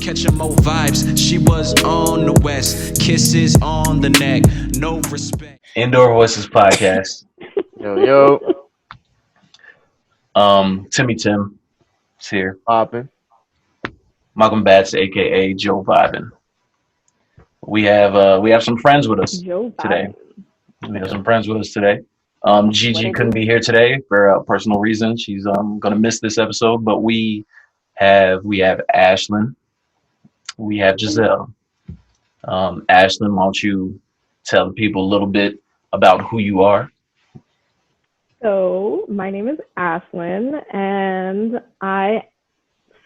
Catching more vibes. She was on the west. Kisses on the neck. No respect. Indoor Voices Podcast. Yo, yo, Timmy Tim is here. popping. Malcolm Batts, aka Joe Viben. We have some friends with us Joe today. Biden. We have some friends with us today. What Gigi it couldn't do? be here today for personal reasons. She's gonna miss this episode, but we have Ashlyn, we have Giselle. Ashlyn, why don't you tell the people a little bit about who you are? So, my name is Ashelyn, and I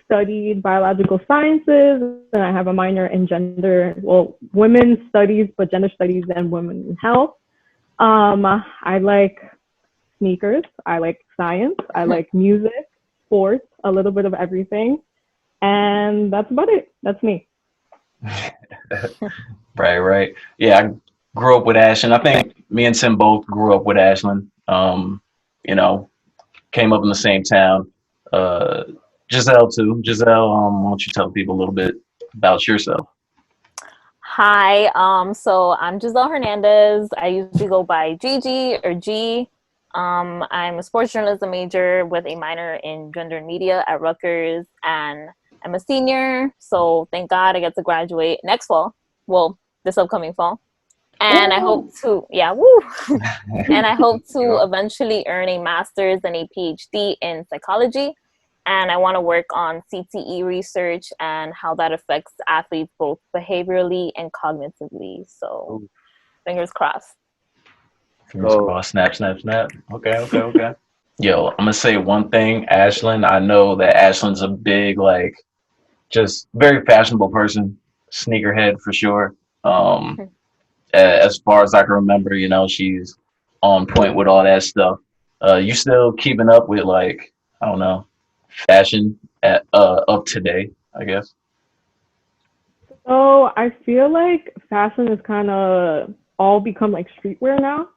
studied biological sciences, and I have a minor in women's studies, but gender studies and women's health. I like sneakers, I like science, I like music, sports, a little bit of everything, and that's about it. That's me. Right. Yeah, I grew up with Ashlyn. I think me and Tim both grew up with Ashlyn. You know, came up in the same town. Uh, Giselle too. Giselle, why don't you tell people a little bit about yourself? Hi, so I'm Giselle Hernandez. I usually go by Gigi or G. I'm a sports journalism major with a minor in gender and media at Rutgers, and I'm a senior, so thank God I get to graduate next fall. Well, this upcoming fall. And I hope to, yeah, woo! And I hope to eventually earn a master's and a PhD in psychology. And I want to work on CTE research and how that affects athletes both behaviorally and cognitively. So, fingers crossed. Fingers crossed. Snap. Okay. Yo, I'm gonna say one thing, Ashlyn. I know that Ashlyn's a big, like, just very fashionable person, sneakerhead for sure. As far as I can remember, she's on point with all that stuff. You still keeping up with, like, I don't know, fashion at up today, I guess. So I feel like fashion is kind of all become like streetwear now,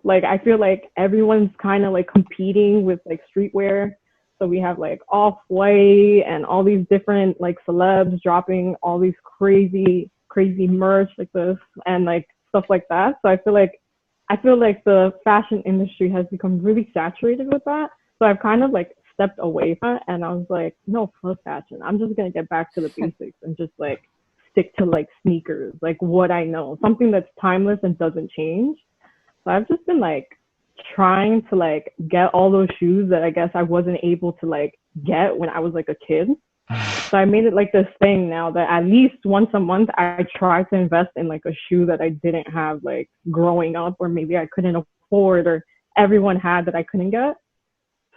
Like I feel like everyone's kind of like competing with like streetwear. So we have like Off-White and all these different like celebs dropping all these crazy merch like this and like stuff like that. So I feel like the fashion industry has become really saturated with that. So I've kind of like stepped away from it and I was like, no, fuck fashion. I'm just gonna get back to the basics and just like stick to like sneakers, like what I know, something that's timeless and doesn't change. So I've just been like trying to like get all those shoes that I guess I wasn't able to like get when I was like a kid. So I made it like this thing now that at least once a month I try to invest in like a shoe that I didn't have like growing up or maybe I couldn't afford or everyone had that I couldn't get.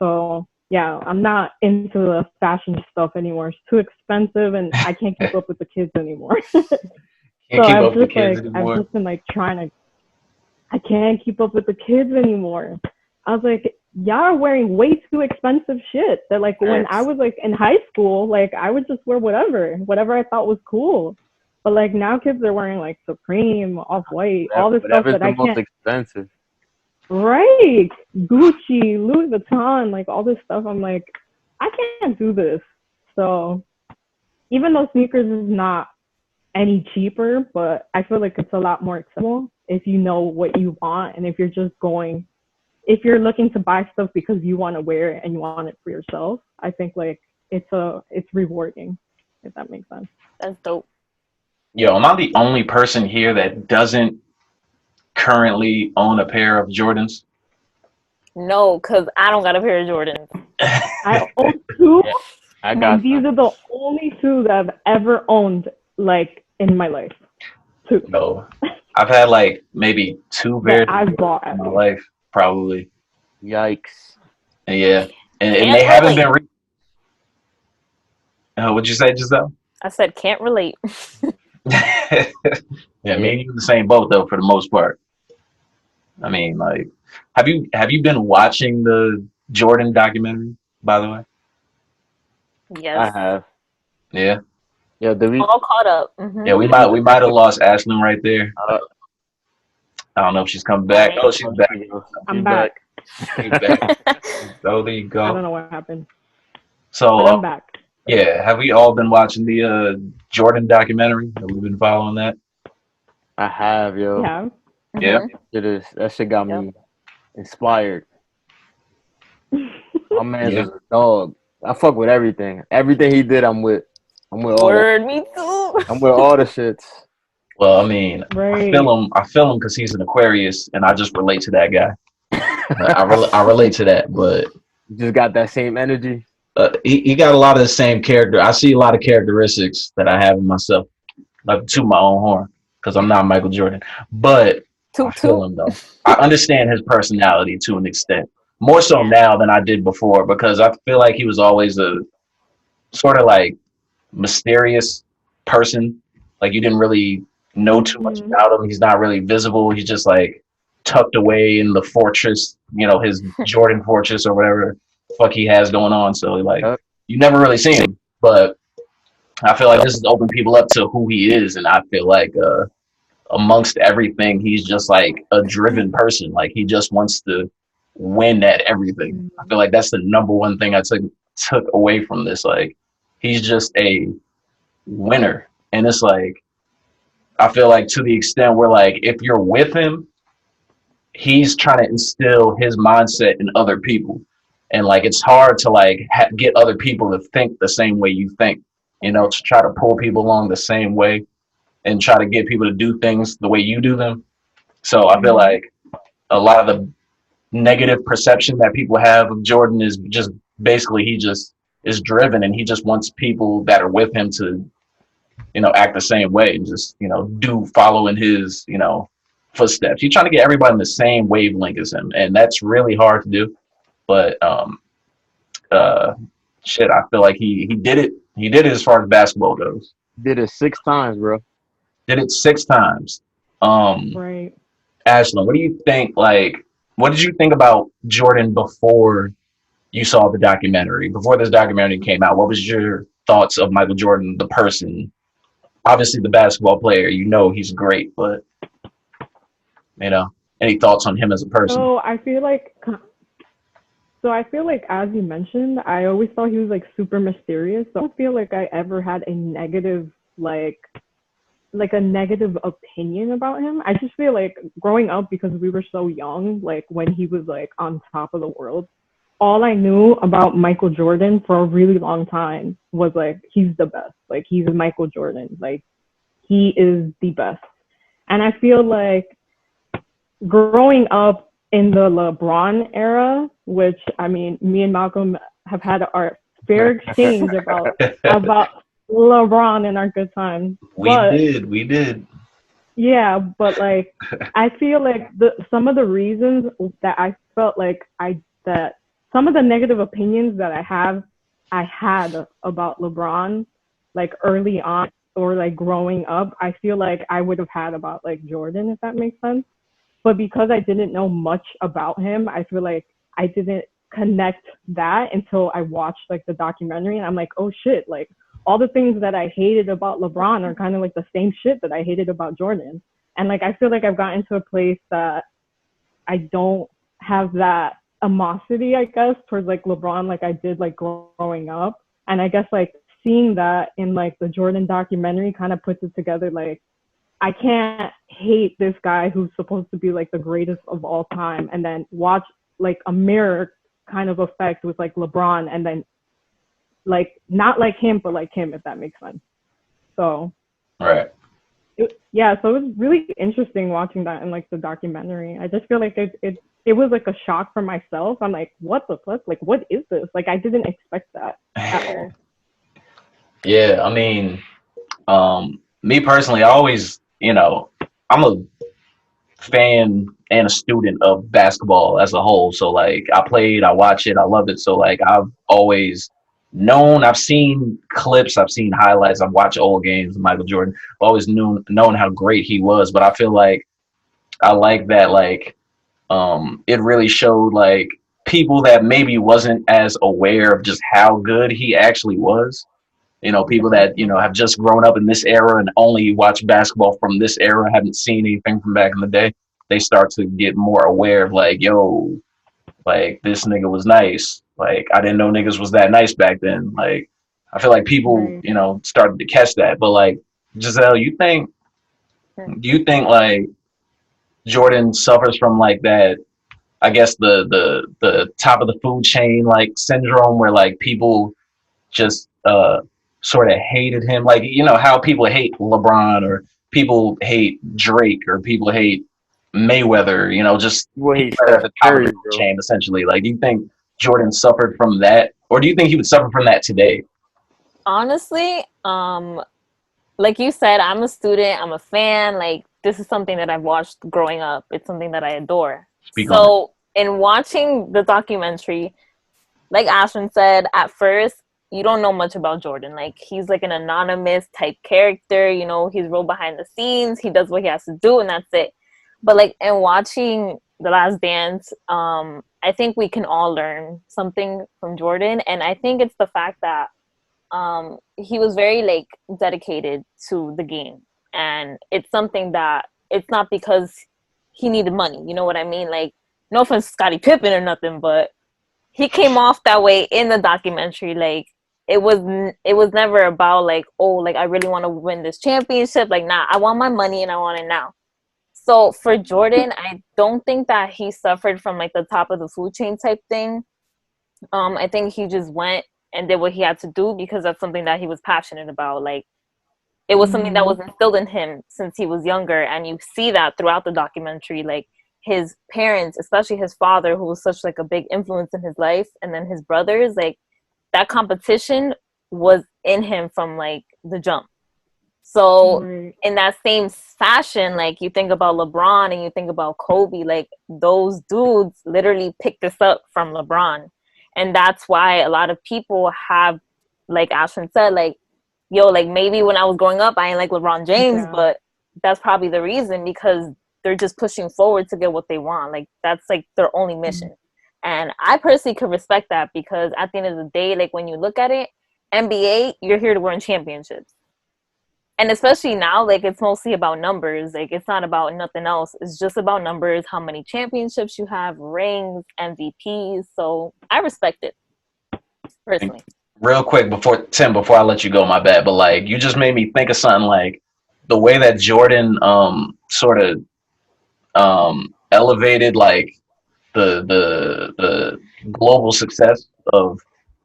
So yeah, I'm not into the fashion stuff anymore. It's too expensive and I can't keep up with the kids anymore. So Can't keep up with the kids I've anymore. just been like I can't keep up with the kids anymore. I was like, y'all are wearing way too expensive shit. That like when I was like in high school, like I would just wear whatever I thought was cool. But like now kids are wearing like Supreme, Off-White, all this stuff Whatever's that the I most can't. expensive. Right, Gucci, Louis Vuitton, like all this stuff. I'm like, I can't do this. So even though sneakers is not any cheaper, but I feel like it's a lot more accessible if you know what you want and if you're looking to buy stuff because you want to wear it and you want it for yourself. I think like it's rewarding, if that makes sense. That's dope. Yo, am I the only person here that doesn't currently own a pair of Jordans? No, because I don't got a pair of Jordans. I own two, Yeah, I and got these some. are the only two that I've ever owned like in my life. Two No. I've had like maybe two pairs that I've bought in at my least. life, probably. Yikes. And yeah, and Can't they haven't relate. been. What'd you say, Giselle? I said can't relate. Yeah, me and you in the same boat though, for the most part. I mean, like, have you been watching the Jordan documentary, by the way? I Yes. have. Yeah, Yo, did we? All caught up. yeah. We might have lost Ashlyn right there. Uh, I don't know if she's coming back. Oh, she's back. I'm back. She's back. Oh, there you I don't go. know what happened, So, but I'm back. Yeah, have we all been watching the Jordan documentary? Have we been following that? I have, yo. Yeah. Yeah. That shit got me inspired. My man's Yeah. is a dog. I fuck with everything. Everything he did, I'm with. I'm with all that. Word, me too. I'm with all the shits. Well, I mean, Right. I feel him because he's an Aquarius, and I just relate to that guy. I relate to that, but You just got that same energy. he got a lot of the same character. I see a lot of characteristics that I have in myself, like to my own horn, because I'm not Michael Jordan. But I Toot feel toot. him though. I understand his personality to an extent, more so Yeah. now than I did before, because I feel like he was always a sort of like mysterious person. Like you didn't really know too much Mhm. about him. He's not really visible. He's just like tucked away in the fortress, his Jordan fortress or whatever the fuck he has going on. So like Yep. you never really see him. But I feel like this has opened people up to who he is, and I feel like amongst everything, he's just like a driven person. Like he just wants to win at everything. I feel like that's the number one thing I took away from this. Like he's just a winner. And it's like I feel like to the extent where like if you're with him, he's trying to instill his mindset in other people. And like it's hard to like get other people to think the same way you think, to try to pull people along the same way and try to get people to do things the way you do them. So I feel like a lot of the negative perception that people have of Jordan is just basically he just is driven and he just wants people that are with him to, act the same way and just, do follow in his, footsteps. He's trying to get everybody in the same wavelength as him. And that's really hard to do. But shit, I feel like he did it. He did it as far as basketball goes. Did it 6 times, bro. Did it 6 times. Right. Ashlyn, what do you think? Like, what did you think about Jordan before you saw the documentary? Before this documentary came out, what was your thoughts of Michael Jordan, the person? Obviously, the basketball player, he's great, but any thoughts on him as a person? So I feel like, as you mentioned, I always thought he was like super mysterious. So I don't feel like I ever had a negative like a negative opinion about him. I just feel like growing up, because we were so young, like when he was like on top of the world, all I knew about Michael Jordan for a really long time was like he's the best. Like he's Michael Jordan. Like he is the best. And I feel like growing up in the LeBron era, which I mean, me and Malcolm have had our fair exchange about LeBron in our good times. We did. Yeah, but like I feel like some of the reasons that I felt like that some of the negative opinions that I had about LeBron, like early on or like growing up, I feel like I would have had about like Jordan, if that makes sense. But because I didn't know much about him, I feel like I didn't connect that until I watched like the documentary, and I'm like, oh shit, like all the things that I hated about LeBron are kind of like the same shit that I hated about Jordan. And like I feel like I've gotten to a place that I don't have that animosity, I guess, towards like LeBron like I did like growing up. And I guess like seeing that in like the Jordan documentary kind of puts it together. Like I can't hate this guy who's supposed to be like the greatest of all time and then watch like a mirror kind of effect with like LeBron and then like not like him but like him, if that makes sense. So right. So it was really interesting watching that in like the documentary. I just feel like it was like a shock for myself. I'm like, what the fuck? Like, what is this? Like, I didn't expect that at all. Yeah, I mean, me personally, I always, I'm a fan and a student of basketball as a whole. So like I played, I watch it, I love it. So like I've always known, I've seen clips, I've seen highlights, I've watched old games of Michael Jordan. I've always known how great he was. But I feel like I like that like it really showed like people that maybe wasn't as aware of just how good he actually was. People that, have just grown up in this era and only watch basketball from this era, haven't seen anything from back in the day. They start to get more aware of like, yo, like this nigga was nice. Like I didn't know niggas was that nice back then. Like I feel like people, Right. started to catch that. But like Giselle, do you think like Jordan suffers from like that? I guess the top of the food chain like syndrome, where like people just sort of hated him, like how people hate LeBron or people hate Drake or people hate Mayweather, just Well, people he that are at Steph the top of the Curry, food bro. chain essentially. Like, do you think Jordan suffered from that, or do you think he would suffer from that today? Honestly, like you said, I'm a student, I'm a fan. Like, this is something that I've watched growing up. It's something that I adore. Speak on it. So, in watching the documentary, like Ashlyn said, at first, you don't know much about Jordan. Like, he's like an anonymous type character. He's real behind the scenes. He does what he has to do, and that's it. But like in watching The Last Dance, I think we can all learn something from Jordan, and I think it's the fact that he was very like dedicated to the game, and it's something that it's not because he needed money. You know what I mean? Like, no offense to Scottie Pippen or nothing, but he came off that way in the documentary. Like, it was never about like, oh, like I really want to win this championship. Like, nah, I want my money and I want it now. So for Jordan, I don't think that he suffered from like the top of the food chain type thing. I think he just went and did what he had to do because that's something that he was passionate about. Like, it was something that Mm-hmm. was instilled in him since he was younger, and you see that throughout the documentary. Like, his parents, especially his father, who was such like a big influence in his life, and then his brothers, like that competition was in him from like the jump. So Right. in that same fashion, like you think about LeBron and you think about Kobe, like those dudes literally picked this up from LeBron. And that's why a lot of people have, like Ashlyn said, like, yo, like maybe when I was growing up, I ain't like LeBron James, Yeah. but that's probably the reason, because they're just pushing forward to get what they want. Like, that's like their only mission. And I personally could respect that, because at the end of the day, like when you look at it, NBA, you're here to win championships. And especially now, like it's mostly about numbers. Like, it's not about nothing else. It's just about numbers, how many championships you have, rings, MVPs. So I respect it And personally. real quick before I let you go, my bad, but like you just made me think of something, like the way that Jordan sort of elevated like the global success of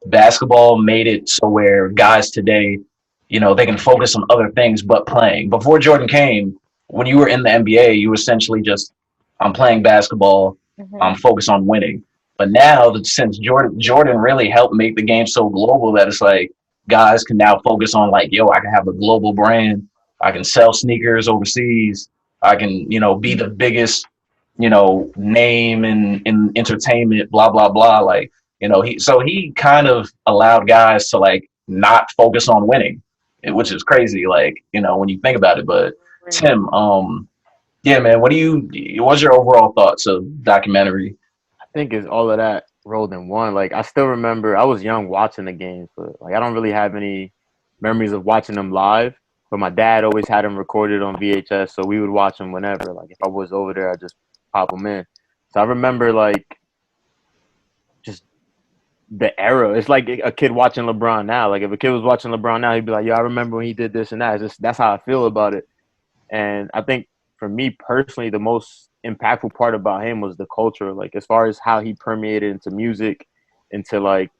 basketball, made it so where guys today, they can focus on other things but playing. Before Jordan came, when you were in the NBA, you essentially just, I'm playing basketball, Mm-hmm. I'm focused on winning. But now that since Jordan really helped make the game so global that it's like guys can now focus on like, yo, I can have a global brand, I can sell sneakers overseas, I can, be the biggest, name in entertainment, blah blah blah. Like, he kind of allowed guys to like not focus on winning, which is crazy. Like, when you think about it. But Right. Tim, yeah, man, what's your overall thoughts of documentary? I think it's all of that rolled in one. Like I still remember I was young watching the games, but like I don't really have any memories of watching them live. But my dad always had them recorded on VHS, so we would watch them whenever. Like if I was over there, I'd just pop them in. So I remember like just the era. It's like a kid watching LeBron now. Like if a kid was watching LeBron now, he'd be like, "Yo, I remember when he did this and that." It's just that's how I feel about it. And I think for me personally, the most impactful part about him was the culture. Like as far as how he permeated into music, into like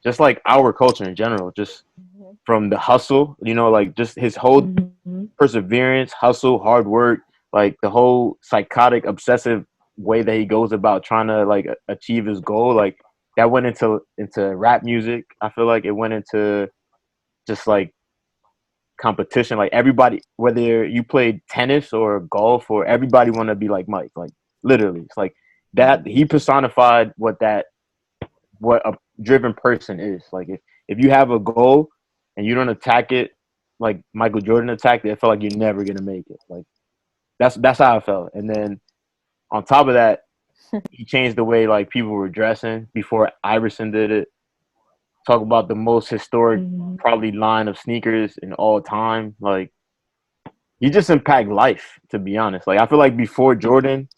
just like our culture in general, just Mm-hmm. from the hustle, like just his whole Mm-hmm. perseverance, hustle, hard work, like the whole psychotic, obsessive way that he goes about trying to like achieve his goal. Like that went into rap music. I feel like it went into just like competition. Like everybody, whether you played tennis or golf, or everybody want to be like Mike. Like literally, it's like that. He personified what a driven person is. Like if you have a goal and you don't attack it like Michael Jordan attacked it, I feel like you're never gonna make it. Like that's how I felt. And then on top of that, he changed the way like people were dressing before Iverson did it. Talk about the most historic Mm-hmm. probably line of sneakers in all time. Like he just impact life, to be honest. Like I feel like before Jordan,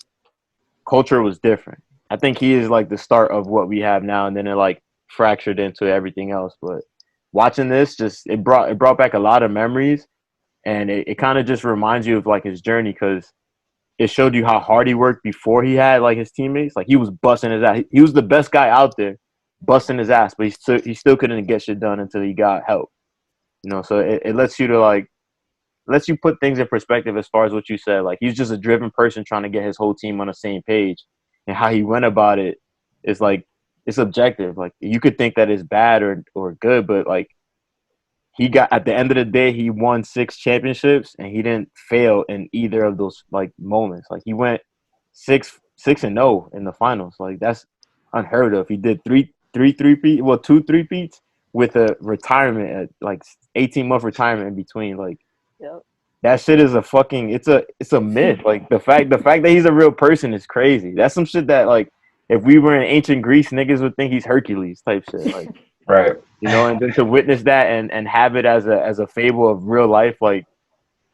culture was different. I think he is like the start of what we have now, and then it like fractured into everything else. But watching this, just it brought back a lot of memories, and it kind of just reminds you of like his journey, because it showed you how hard he worked before he had like his teammates. Like he was busting his ass. He was the best guy out there, busting his ass, but he still couldn't get shit done until he got help. You know, so it lets you to like lets you put things in perspective as far as what you said. Like he's just a driven person trying to get his whole team on the same page, and how he went about it is like it's objective. Like you could think that it's bad or good, but like he got at the end of the day, he won 6 championships and he didn't fail in either of those like moments. Like he went 6-0 in the finals. Like that's unheard of. He did two three-peats with a retirement at like 18-month retirement in between. Like Yep. that shit is it's a myth. Like the fact that he's a real person is crazy. That's some shit that like if we were in ancient Greece, niggas would think he's Hercules type shit. Like Right. you know, and then to witness that and have it as a fable of real life, like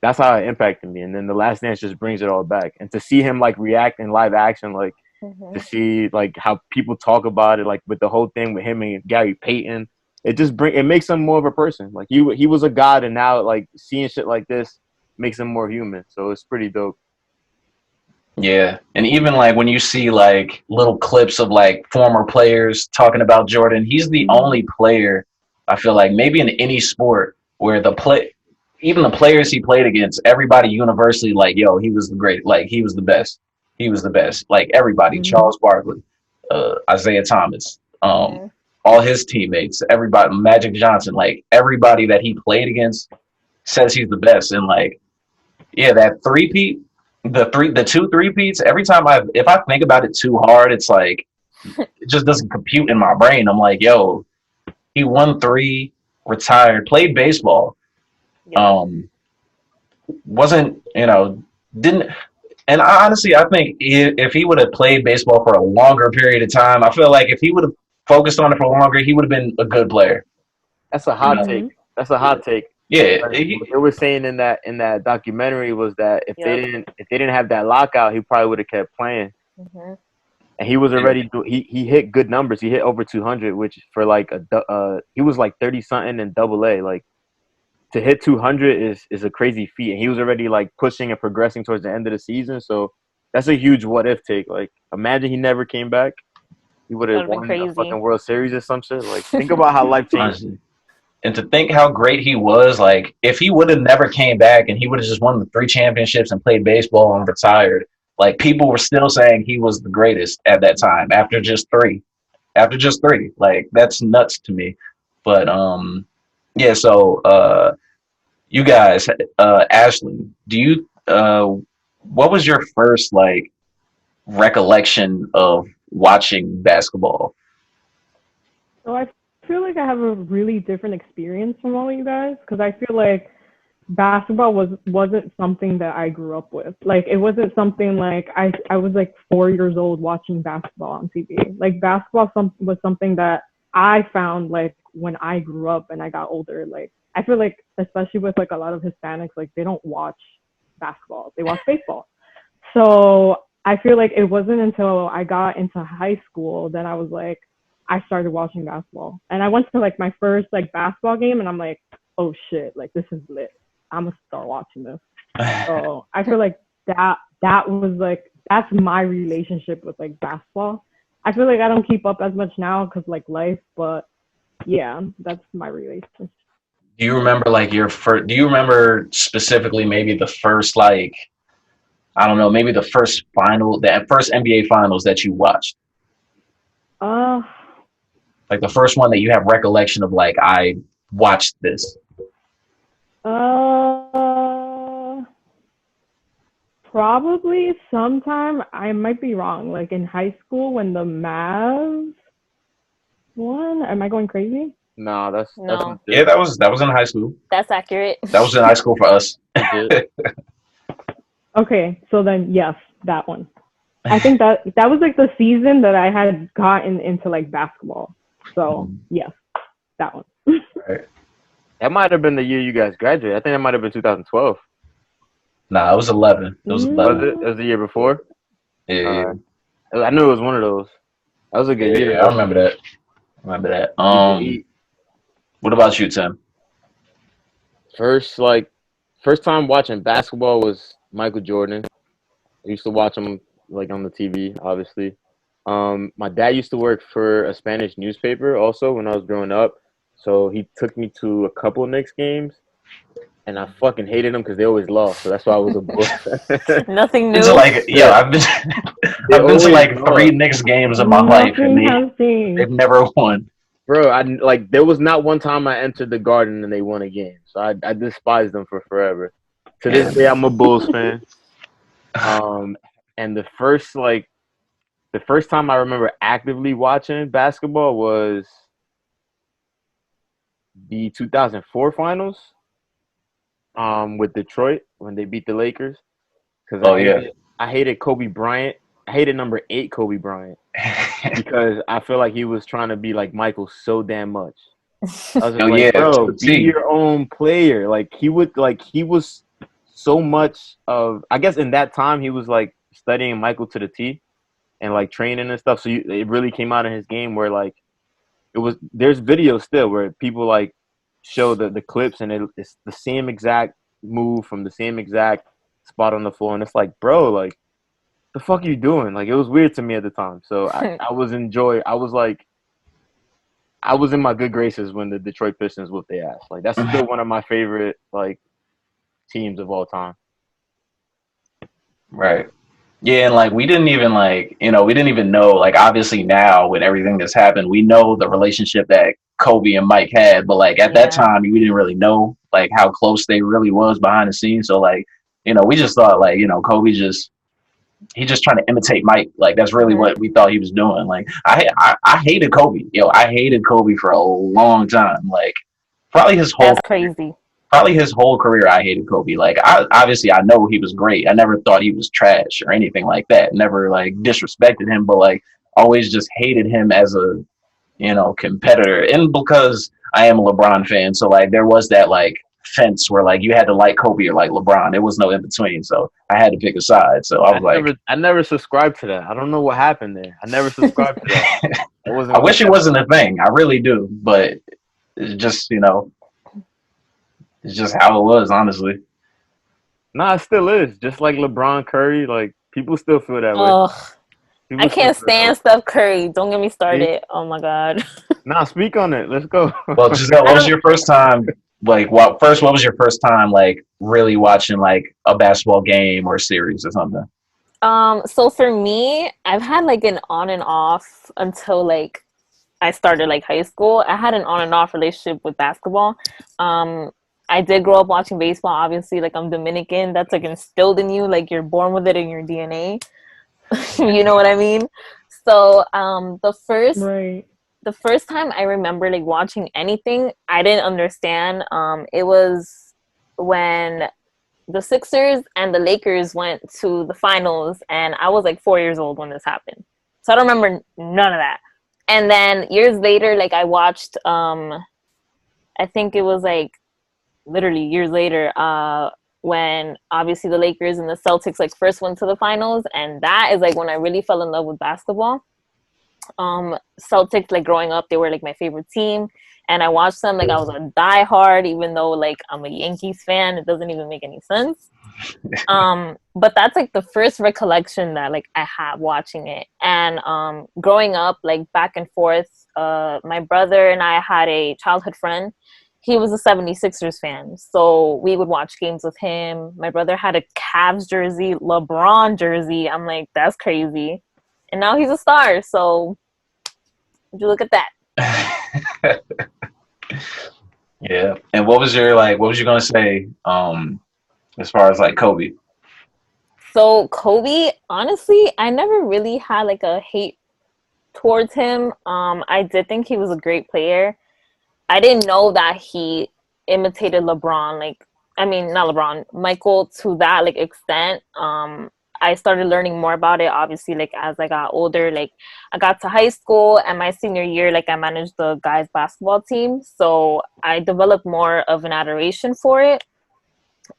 that's how it impacted me. And then The Last Dance just brings it all back. And to see him like react in live action, like to see like how people talk about it, like with the whole thing with him and Gary Payton, it makes him more of a person. Like he was a god, and now like seeing shit like this makes him more human. So it's pretty dope. Yeah, and even like when you see like little clips of like former players talking about Jordan, he's the only player I feel like maybe in any sport where even the players he played against, everybody universally like, yo, he was the great, like he was the best, like everybody, Charles Barkley, Isaiah Thomas, all his teammates, everybody, Magic Johnson, like everybody that he played against says he's the best, and like yeah, that three-peat. The 2 3-peats, every time if I think about it too hard, it's like it just doesn't compute in my brain. I'm like, yo, he won 3, retired, played baseball. Yeah. Wasn't, didn't, and honestly, I think if he would have played baseball for a longer period of time, I feel like if he would have focused on it for longer, he would have been a good player. That's a hot take. That's a hot take. Yeah, what they were saying in that documentary was that if they didn't have that lockout, he probably would have kept playing. And he was already he hit good numbers. He hit over 200, which for like he was like 30 something in AA. Like to hit 200 is a crazy feat, and he was already like pushing and progressing towards the end of the season. So that's a huge what if take. Like imagine he never came back, he would have won a fucking World Series or some shit. Like think about how life changed. And to think how great he was, like if he would have never came back and he would have just won the 3 championships and played baseball and retired, like people were still saying he was the greatest at that time after just 3. Like that's nuts to me. But yeah, so you guys, Ashlyn, do you what was your first like recollection of watching basketball? So I feel like I have a really different experience from all of you guys, because I feel like basketball wasn't something that I grew up with. Like it wasn't something like I was like 4 years old watching basketball on TV. Like basketball was something that I found like when I grew up and I got older. Like I feel like especially with like a lot of Hispanics, like they don't watch basketball, they watch baseball. So I feel like it wasn't until I got into high school that I was like, I started watching basketball. And I went to like my first like basketball game and I'm like, oh shit, like this is lit. I'm gonna start watching this. So I feel like that was like, that's my relationship with like basketball. I feel like I don't keep up as much now because like life, but yeah, that's my relationship. Do you remember like do you remember specifically maybe the first like, I don't know, maybe the first NBA finals that you watched? Like the first one that you have recollection of, like, I watched this. Probably sometime, I might be wrong, like in high school when the Mavs won. Am I going crazy? No, that's yeah, that was in high school. That's accurate. That was in high school for us. Okay, so then yes, that one. I think that was like the season that I had gotten into like basketball. So yes, that one. Right. That might have been the year you guys graduated. I think that might have been 2012. Nah, it was 11. It was 11. Was it? It was the year before? Yeah. I knew it was one of those. That was a good year. Yeah, I remember that. What about you, Tim? First time watching basketball was Michael Jordan. I used to watch him like on the TV, obviously. My dad used to work for a Spanish newspaper also when I was growing up, so he took me to a couple Knicks games, and I fucking hated them because they always lost. So that's why I was a Bulls fan. Nothing Been to new. like, yo, Yeah, I've been, they I've been to always like three lost, Knicks games in my life, and Nothing has they've changed. never won. bro. I like there was not one time I entered the Garden and they won a game, so I despised them for forever. To Yeah. this day, I'm a Bulls fan. Um, and the first time I remember actively watching basketball was the 2004 finals with Detroit when they beat the Lakers because Oh yeah. I hated Kobe Bryant. I hated number 8 Kobe Bryant because I feel like he was trying to be like Michael so damn much. I was just Oh like, yeah, to bro, a be T. your own player. He was so much of, I guess in that time he was like studying Michael to the T and like training and stuff. So it really came out in his game where like there's videos still where people like show the clips and it's the same exact move from the same exact spot on the floor. And it's like, bro, like the fuck are you doing? Like it was weird to me at the time. So I was in my good graces when the Detroit Pistons whooped their ass. Like that's still one of my favorite like teams of all time. Right. Yeah, and like we didn't even like, we didn't even know, like obviously now with everything that's happened, we know the relationship that Kobe and Mike had, but like at that Yeah. time we didn't really know like how close they really was behind the scenes. So like, we just thought like, Kobe he just trying to imitate Mike. Like that's really Mhm. what we thought he was doing. Like I hated Kobe. I hated Kobe for a long time. Like probably his whole That's crazy. probably his whole career I hated Kobe. Like I know he was great. I never thought he was trash or anything like that. Never like disrespected him, but like always just hated him as a, competitor. And because I am a LeBron fan, so like there was that like fence where like you had to like Kobe or like LeBron. There was no in between. So I had to pick a side. So I was like I never subscribed to that. I don't know what happened there. I never subscribed to that. I wasn't I with wish it that. wasn't a thing. I really do. But it's just, it's just how it was, honestly. Nah, it still is. Just like LeBron Curry, like people still feel that way. Ugh. People I still can't feel that stand way. Steph Curry. Don't get me See? started. Oh my god. Nah, speak on it. Let's go. Well, Giselle, I what was don't your first time? Like, what was your first time like really watching like a basketball game or series or something? so for me, I've had like an on and off until like I started like high school. I had an on and off relationship with basketball. Um I did grow up watching baseball, obviously, like I'm Dominican. That's like instilled in you, like you're born with it in your DNA. You know what I mean? So Right. the first time I remember like watching anything, I didn't understand. It was when the Sixers and the Lakers went to the finals, and I was like 4 years old when this happened. So I don't remember none of that. And then years later, like I watched, I think it was like literally years later, when obviously the Lakers and the Celtics like first went to the finals, and that is like when I really fell in love with basketball. Celtics, like growing up, they were like my favorite team, and I watched them like I was a diehard, even though like I'm a Yankees fan. It doesn't even make any sense. But that's like the first recollection that like I have watching it. And growing up, like back and forth, my brother and I had a childhood friend. He was a 76ers fan, so we would watch games with him. My brother had a Cavs jersey, LeBron jersey. I'm like, that's crazy. And now he's a star, so would you look at that? Yeah. And what was you gonna say, as far as like Kobe? So Kobe, honestly, I never really had like a hate towards him. I did think he was a great player. I didn't know that he imitated LeBron, like I mean not LeBron, Michael to that like extent. I started learning more about it obviously like as I got older. Like I got to high school and my senior year, like I managed the guys basketball team. So I developed more of an adoration for it.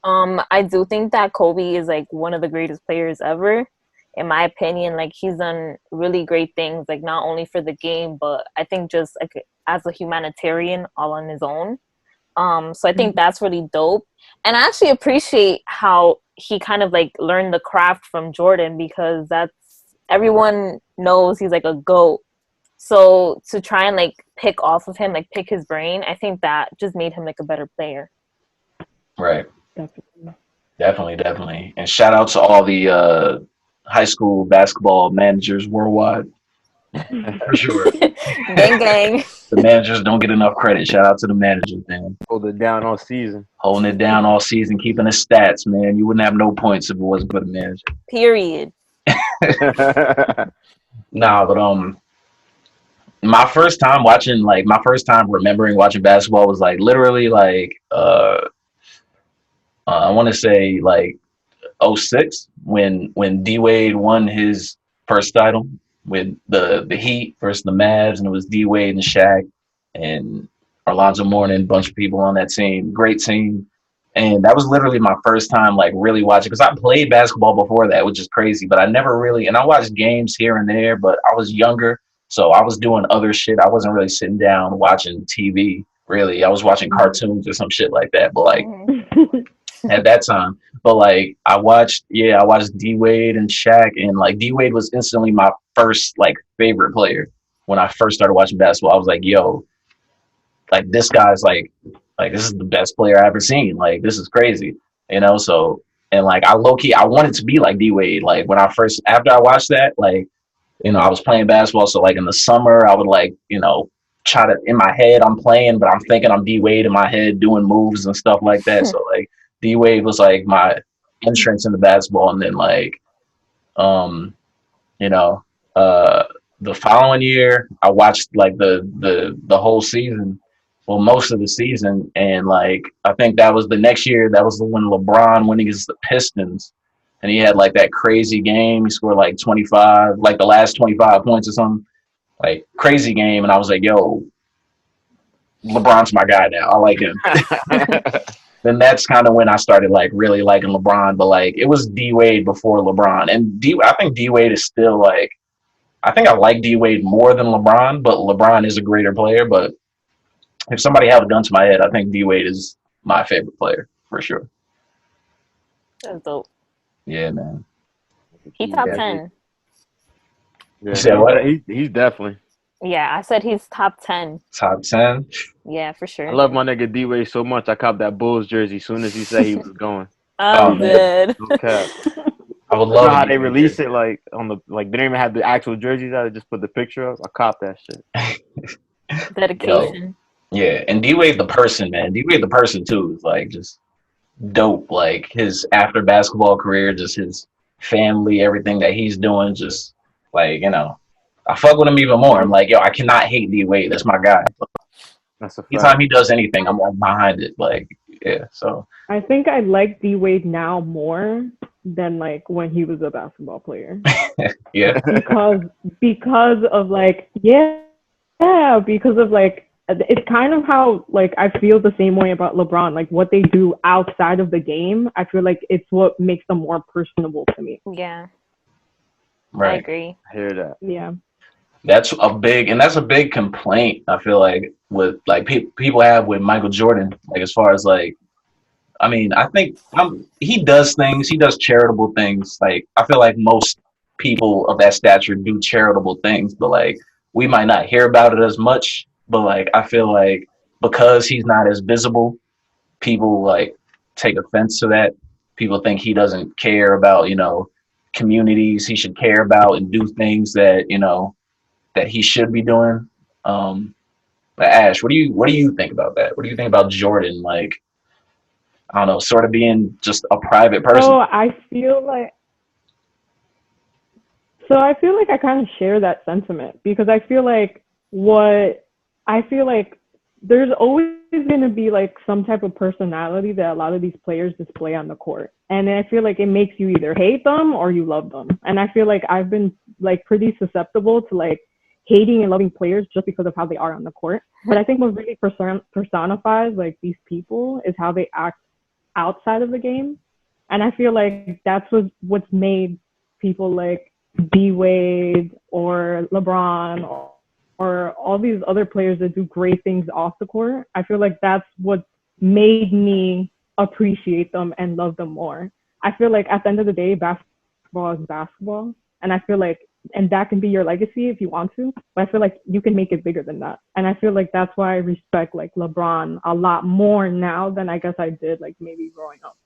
I do think that Kobe is like one of the greatest players ever. in my opinion, like he's done really great things, like not only for the game, but I think just like as a humanitarian all on his own. So I think that's really dope. And I actually appreciate how he kind of like learned the craft from Jordan, because that's, everyone knows he's like a GOAT. So to try and like pick off of him, like pick his brain, I think that just made him like a better player. Right. Definitely. Definitely. And shout out to all the high school basketball managers worldwide. For sure. Gang gang. The managers don't get enough credit. Shout out to the managers, man. Hold it down all season. Holding it down all season, keeping the stats, man. You wouldn't have no points if it wasn't for the manager. Period. Nah, but my first time remembering watching basketball was like literally like I want to say like '06 when D Wade won his first title with the Heat versus the Mavs, and it was D Wade and Shaq and Alonzo Mourning, a bunch of people on that team. Great team. And that was literally my first time like really watching, because I played basketball before that, which is crazy, but I never really, and I watched games here and there, but I was younger, so I was doing other shit. I wasn't really sitting down watching TV, really. I was watching cartoons or some shit like that, but like at that time. But like I watched D Wade and Shaq, and like D Wade was instantly my first like favorite player when I first started watching basketball. I was like, yo, like this guy's like this is the best player I ever seen. Like this is crazy, you know. So and like I low key I wanted to be like D Wade. Like when after I watched that, like, you know, I was playing basketball. So like in the summer I would like, you know, try to, in my head I'm playing, but I'm thinking I'm D Wade in my head doing moves and stuff like that. So like D Wade was like my entrance into basketball, and then like you know, the following year I watched like the whole season. Well, most of the season, and like I think that was the next year. That was when LeBron went against the Pistons, and he had like that crazy game. He scored like 25, like the last 25 points or something, like crazy game. And I was like, "Yo, LeBron's my guy now. I like him." Then that's kind of when I started like really liking LeBron. But like it was D Wade before LeBron, and I think D Wade is still like, I think I like D Wade more than LeBron, but LeBron is a greater player. But if somebody held a gun to my head, I think D Wade is my favorite player for sure. That's dope. Yeah, man. He top 10. Yeah, You said what? He's definitely. Yeah, I said he's top 10. Top 10? Yeah, for sure. I love my nigga D Wade so much. I copped that Bulls jersey as soon as he said he was going. I'm dead. No cap. I would You love know how D they Wade release jersey. it like on the, like they didn't even have the actual jerseys out. They just put the picture up. I copped that shit. Dedication. Yeah, and D Wade the person, man. D Wade the person too is like just dope. Like his after basketball career, just his family, everything that he's doing, just like, you know, I fuck with him even more. I'm like, yo, I cannot hate D Wade. That's my guy. That's a fact. Anytime he does anything, I'm like behind it. Like, yeah. So I think I like D Wade now more than like when he was a basketball player. yeah, because of like because of like it's kind of how like I feel the same way about LeBron. Like what they do outside of the game, I feel like it's what makes them more personable to me. Yeah, I right. agree. I hear that. Yeah. That's a big complaint, I feel like, with like people have with Michael Jordan. Like as far as like, I mean, I think he does charitable things. Like I feel like most people of that stature do charitable things, but like we might not hear about it as much. But like I feel like because he's not as visible, people like take offense to that. People think he doesn't care about, you know, communities he should care about and do things that, you know, that he should be doing. But Ash, what do you think about that? What do you think about Jordan? Like, I don't know, sort of being just a private person. So I feel like I kind of share that sentiment, because I feel like there's always going to be like some type of personality that a lot of these players display on the court. And I feel like it makes you either hate them or you love them. And I feel like I've been like pretty susceptible to like hating and loving players just because of how they are on the court. But I think what really personifies like these people is how they act outside of the game. And I feel like that's what's made people like D Wade or LeBron or all these other players that do great things off the court. I feel like that's what made me appreciate them and love them more. I feel like at the end of the day, basketball is basketball. And I feel like, and that can be your legacy if you want to, but I feel like you can make it bigger than that. And I feel like that's why I respect like LeBron a lot more now than I guess I did like maybe growing up.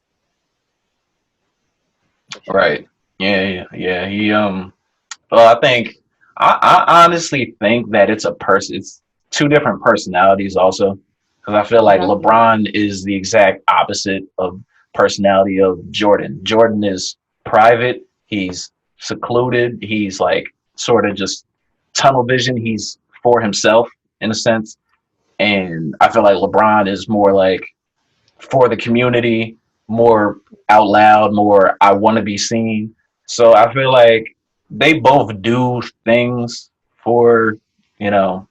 Right. Yeah. Well, I think I honestly think that it's a person. It's two different personalities also, because I feel like Exactly. LeBron is the exact opposite of personality of Jordan. Jordan is private. He's secluded. He's like sort of just tunnel vision. He's for himself in a sense, and I feel like LeBron is more like for the community, more out loud, more I want to be seen. So I feel like they both do things for, you know,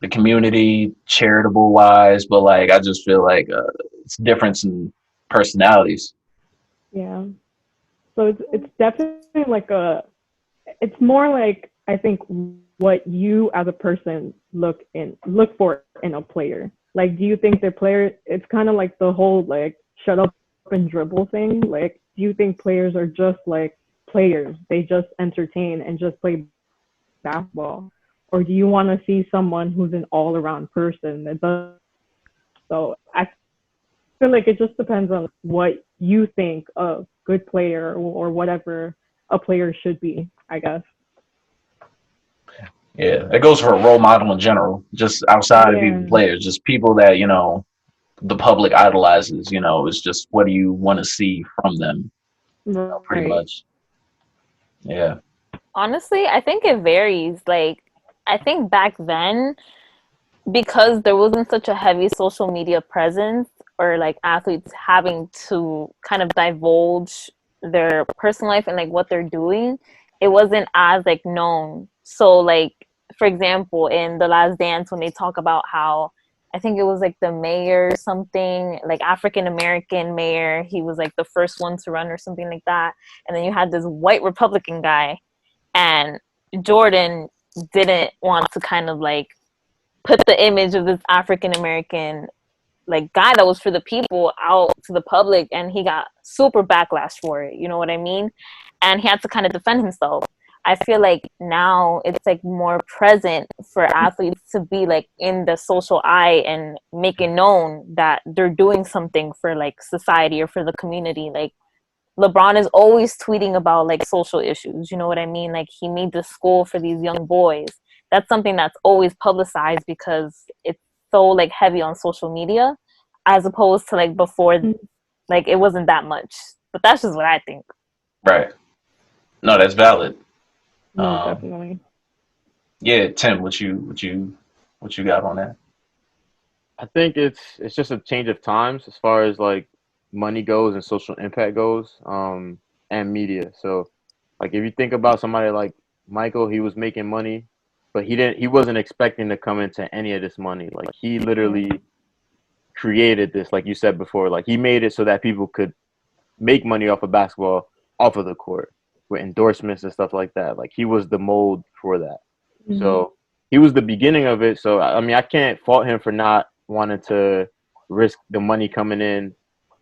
the community, charitable wise, but like I just feel like it's difference in personalities. Yeah. So it's definitely like it's more like I think what you as a person look for in a player. Like, do you think the player? It's kind of like the whole like shut up and dribble thing. Like, do you think players are just like players? They just entertain and just play basketball, or do you want to see someone who's an all around person that does? So I feel like it just depends on what you think a good player or whatever a player should be, I guess. Yeah, it goes for a role model in general, just outside of even Yeah. players, just people that, you know, the public idolizes, you know, it's just what do you want to see from them, you know, pretty Right. much. Yeah. Honestly, I think it varies. Like, I think back then, because there wasn't such a heavy social media presence or like athletes having to kind of divulge their personal life and like what they're doing, it wasn't as like known. So like for example, in The Last Dance when they talk about how I think it was like the mayor or something, like African American mayor, he was like the first one to run or something like that. And then you had this white Republican guy, and Jordan didn't want to kind of like put the image of this African American like guy that was for the people out to the public, and he got super backlash for it, you know what I mean? And he had to kind of defend himself. I feel like now it's like more present for athletes to be like in the social eye and making known that they're doing something for like society or for the community. Like LeBron is always tweeting about like social issues, you know what I mean? Like he made this school for these young boys. That's something that's always publicized because it's so like heavy on social media as opposed to like before, like it wasn't that much. But that's just what I think. Right. No, that's valid. No, Um, definitely. yeah, Tim, what you got on that? I think it's just a change of times as far as like money goes and social impact goes, and media. So like if you think about somebody like Michael, he was making money, but he wasn't expecting to come into any of this money. Like he literally created this, like you said before, like he made it so that people could make money off of basketball off of the court with endorsements and stuff like that. Like he was the mold for that. Mm-hmm. So he was the beginning of it. So I mean, I can't fault him for not wanting to risk the money coming in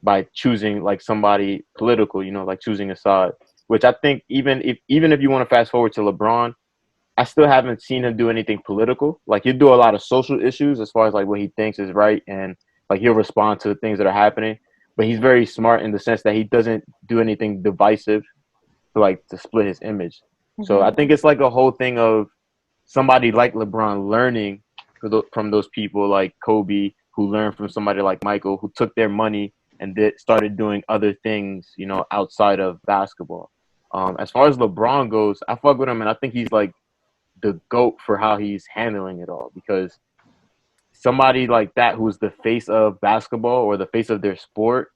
by choosing like somebody political, you know, like choosing a side. Which I think even if you want to fast forward to LeBron, I still haven't seen him do anything political. Like he'll do a lot of social issues as far as like what he thinks is right, and like he'll respond to the things that are happening. But he's very smart in the sense that he doesn't do anything divisive to split his image. So I Mm-hmm. think it's like a whole thing of somebody like LeBron learning from those people like Kobe, who learned from somebody like Michael, who took their money and started doing other things, you know, outside of basketball. As far as LeBron goes, I fuck with him, and I think he's like the GOAT for how he's handling it all, because somebody like that who's the face of basketball or the face of their sport,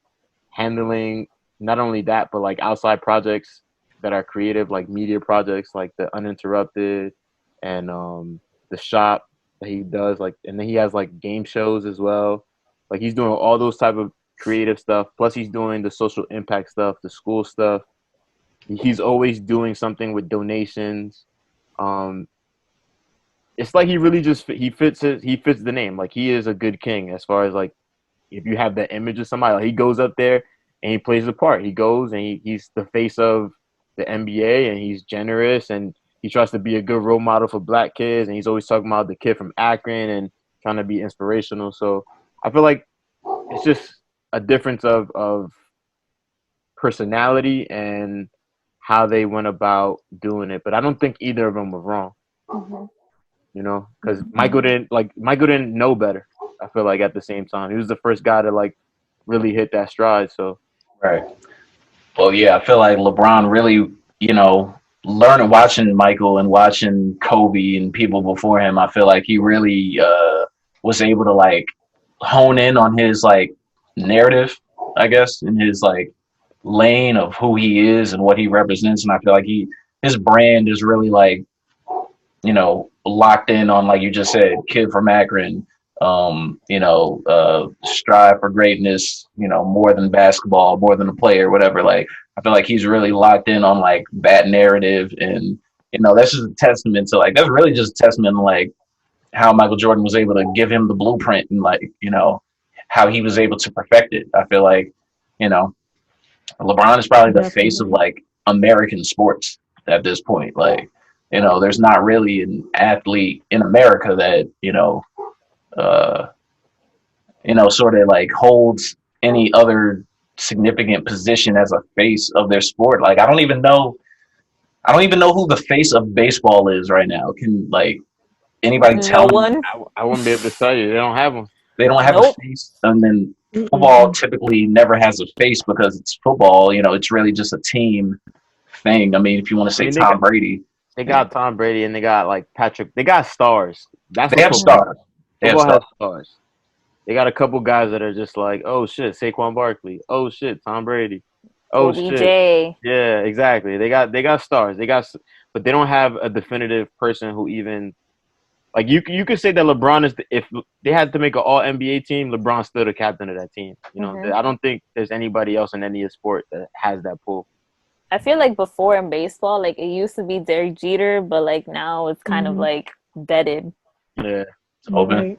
handling not only that but like outside projects that are creative, like media projects like the Uninterrupted and the Shop that he does, like, and then he has like game shows as well. Like he's doing all those type of creative stuff, plus he's doing the social impact stuff, the school stuff. He's always doing something with donations. Um, it's like he really just he fits the name. Like he is a good king as far as like if you have that image of somebody, like he goes up there and he plays the part. He goes and he's the face of the NBA and he's generous and he tries to be a good role model for black kids and he's always talking about the kid from Akron and trying to be inspirational. So I feel like it's just a difference of personality and how they went about doing it. But I don't think either of them were wrong. Mm-hmm. You know, because Michael didn't know better. I feel like at the same time, he was the first guy to like really hit that stride. So Right. Well, yeah, I feel like LeBron really, learning, watching Michael and watching Kobe and people before him, I feel like he really was able to like hone in on his like narrative, I guess, in his like lane of who he is and what he represents. And I feel like his brand is really like, locked in on, like you just said, kid from Akron, strive for greatness, more than basketball, more than a player, whatever. Like, I feel like he's really locked in on like that narrative. And, that's just a testament to like, that's really just a testament to like how Michael Jordan was able to give him the blueprint and like, how he was able to perfect it. I feel like, LeBron is probably the face of like American sports at this point. Like, there's not really an athlete in America that, sort of like holds any other significant position as a face of their sport. Like, I don't even know who the face of baseball is right now. Can like anybody tell me? One. I wouldn't be able to tell you. They don't have one. They don't have a face. And then football typically never has a face because it's football. It's really just a team thing. I mean, if you want to say Tom Brady. They got Tom Brady and they got like Patrick. They got stars. They have stars. Football has stars. They got a couple guys that are just like, oh shit, Saquon Barkley. Oh shit, Tom Brady. Oh OBJ. shit. Yeah, exactly. They got stars. But they don't have a definitive person who even like you could say that LeBron is if they had to make an all NBA team, LeBron's still the captain of that team. I don't think there's anybody else in any sport that has that pull. I feel like before in baseball, like it used to be Derek Jeter, but like now it's kind of like deaded. Yeah, it's open.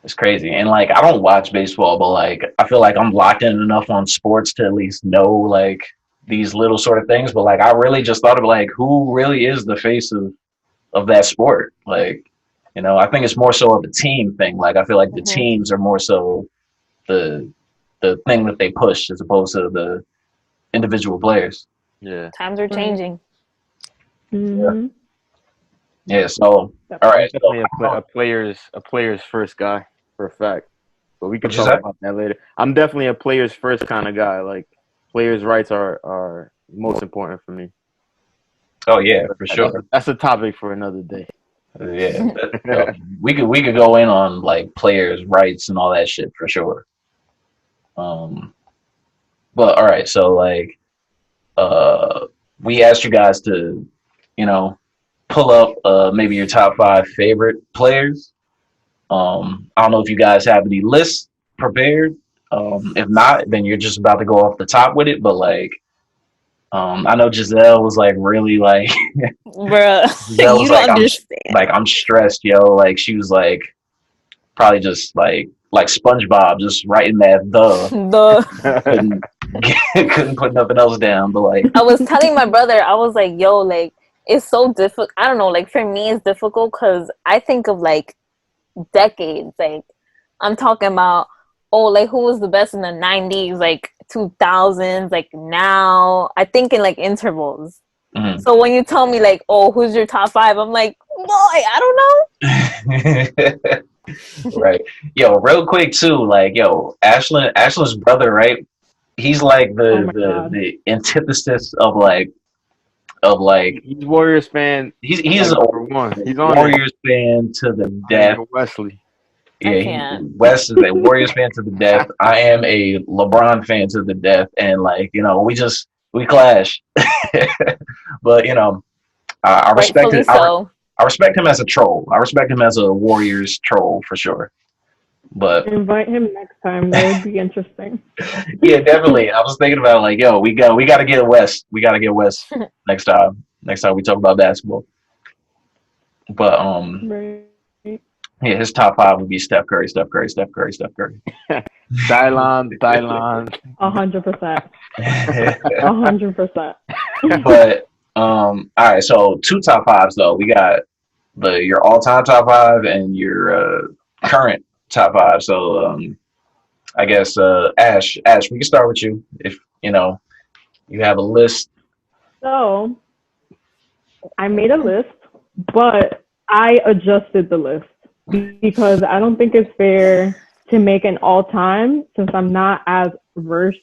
It's crazy. And like I don't watch baseball, but like I feel like I'm locked in enough on sports to at least know like these little sort of things. But like I really just thought of like who really is the face of that sport. Like, I think it's more so of a team thing. Like I feel like the teams are more so the thing that they push as opposed to the individual players. Yeah. Times are changing. Mm-hmm. Yeah. So, all right. Definitely a player's first guy for a fact. But we can talk about that later. I'm definitely a player's first kind of guy. Like players' rights are most important for me. Oh yeah, for sure. That's a topic for another day. Yeah. we could go in on like players' rights and all that shit for sure. But all right, so like we asked you guys to, pull up maybe your top 5 favorite players. I don't know if you guys have any lists prepared. If not, then you're just about to go off the top with it. But like, I know Giselle was like really like, bruh, you don't like, understand. I'm stressed, yo. Like she was like, probably just like SpongeBob, just writing that couldn't put nothing else down. But like, I was telling my brother, I was like, yo, like it's so difficult. I don't know, like for me, it's difficult because I think of like decades. Like I'm talking about, like who was the best in the 90s, like 2000s, like now. I think in like intervals. Mm-hmm. So when you tell me like, who's your top 5? I'm like, boy, I don't know. Right. Yo, real quick too, like, Ashlyn's brother, right? He's like the antithesis of he's Warriors fan. He's a Warriors fan to the death. Wesley. Yeah, Wes is a Warriors fan to the death. I am a LeBron fan to the death, and like we clash. But I respect it. So. I respect him as a troll. I respect him as a Warriors troll for sure. But Invite him next time. That would be interesting. yeah, definitely. I was thinking about like, yo, we got to get West. We got to get West next time. Next time we talk about basketball. But Right. yeah, his top five would be Steph Curry, Steph Curry, Steph Curry, Steph Curry. Thailand. 100%. 100%. But all right, so two top fives though. We got your all time top five and your current top five. So I guess Ash, we can start with you if you have a list. So I made a list, but I adjusted the list because I don't think it's fair to make an all-time since I'm not as versed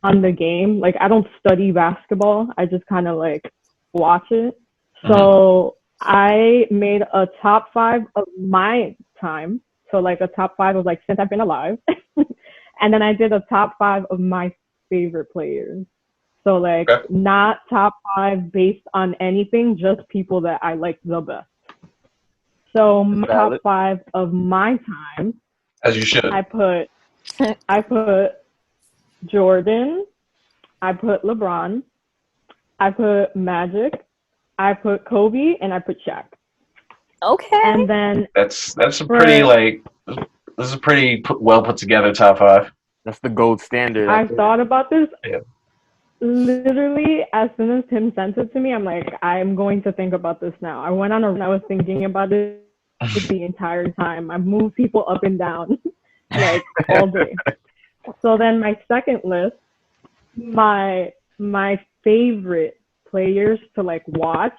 on the game. Like I don't study basketball. I just kind of like watch it. So I made a top five of my time. So like a top five of like since I've been alive. And then I did a top five of my favorite players. So like not top five based on anything, just people that I like the best. So my top five of my time. As you should. I put Jordan. I put LeBron. I put Magic. I put Kobe, and I put Shaq. Okay. And then that's a pretty this is a pretty well put together top five. That's the gold standard. I thought about this. Yeah. Literally, as soon as Tim sent it to me, I'm like, I'm going to think about this now. I went on I was thinking about it the entire time. I moved people up and down like all day. So then my second list, my favorite players to like watch,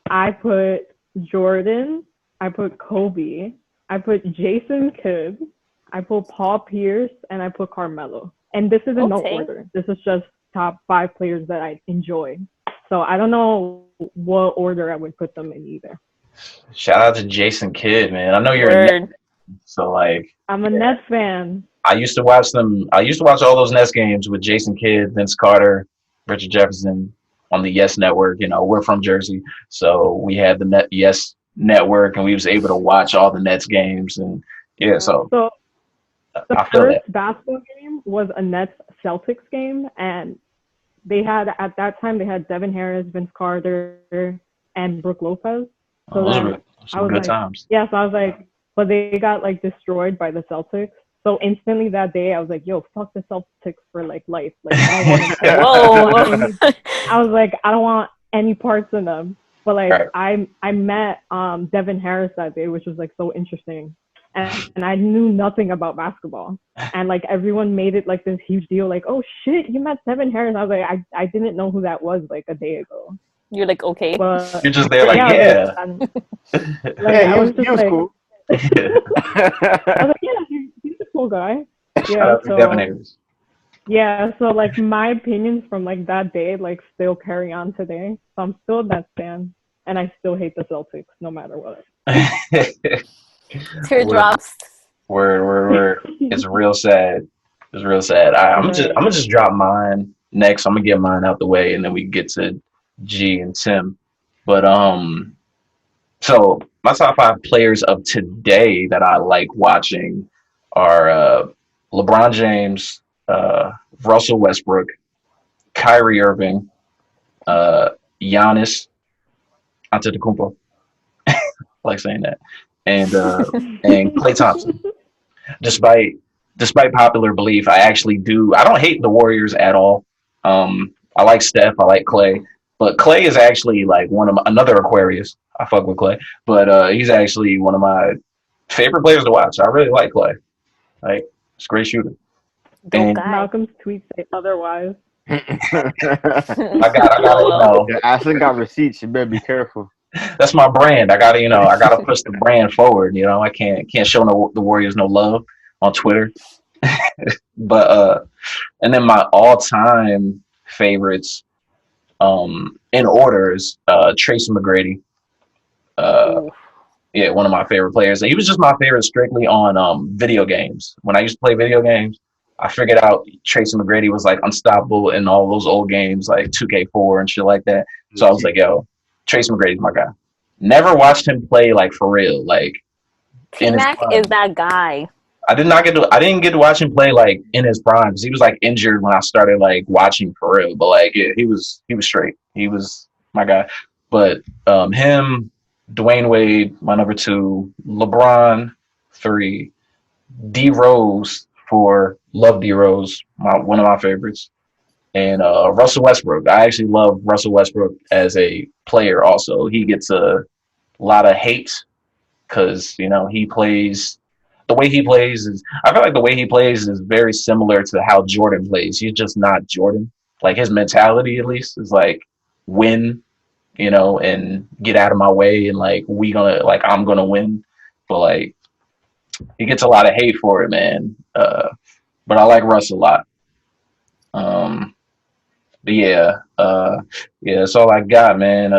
I put Jordan, I put Kobe, I put Jason Kidd, I put Paul Pierce, and I put Carmelo. And this is in no order. This is just top five players that I enjoy. So I don't know what order I would put them in either. Shout out to Jason Kidd, man. I know you're a Nets, so like I'm a Nets fan. I used to watch them. I used to watch all those Nets games with Jason Kidd, Vince Carter, Richard Jefferson on the Yes Network. We're from Jersey, so we had the Yes Network, and we was able to watch all the Nets games. And so the first basketball game was a Nets Celtics game, and they had at that time Devin Harris, Vince Carter, and Brook Lopez. So those were some good times. Yeah, so I was like, but they got like destroyed by the Celtics. So instantly that day, I was like, "Yo, fuck the Celtics for like life." Like, I was like, I don't want any parts in them. But like, I met Devin Harris that day, which was like so interesting, and I knew nothing about basketball, and like everyone made it like this huge deal, like, "Oh shit, you met Devin Harris." I was like, I didn't know who that was like a day ago. You're like, okay. But, you're just there like, yeah. I was just like, cool. I was like, yeah, he's a cool guy. Yeah, so like my opinions from like that day like still carry on today. So I'm still a Nets fan, and I still hate the Celtics no matter what. Teardrops. Word. It's real sad. It's real sad. I'm gonna just drop mine next. I'm gonna get mine out the way, and then we get to G and Tim. But so my top five players of today that I like watching are LeBron James, Russell Westbrook, Kyrie Irving, Giannis Antetokounmpo. I like saying that, and Klay Thompson. Despite popular belief, I don't hate the Warriors at all. I like Steph, I like Klay, but Klay is actually like another Aquarius. I fuck with Klay, but he's actually one of my favorite players to watch. I really like Klay. Like, it's a great shooter. And Malcolm's tweets say otherwise. I gotta Ashlyn got receipts. You better be careful. That's my brand. I gotta push the brand forward. I can't show the Warriors no love on Twitter. But and then my all-time favorites, in order is Tracy McGrady. One of my favorite players. He was just my favorite strictly on video games. When I used to play video games, I figured out Tracy McGrady was like unstoppable in all those old games like 2K4 and shit like that. So I was like, yo, Tracy McGrady's my guy. Never watched him play like for real. Like T-Mac is that guy. I didn't get to watch him play like in his prime because he was like injured when I started like watching for real. But like yeah, he was straight. He was my guy. But him, Dwayne Wade, my number two, LeBron, three, D Rose for love D Rose, one of my favorites, and Russell Westbrook. I actually love Russell Westbrook as a player. Also, he gets a lot of hate because he plays the way he plays is I feel like the way he plays is very similar to how Jordan plays. He's just not Jordan. Like his mentality at least is like win, and get out of my way and like I'm gonna win. But like he gets a lot of hate for it, man. But I like Russ a lot. Um but yeah, that's all I got, man.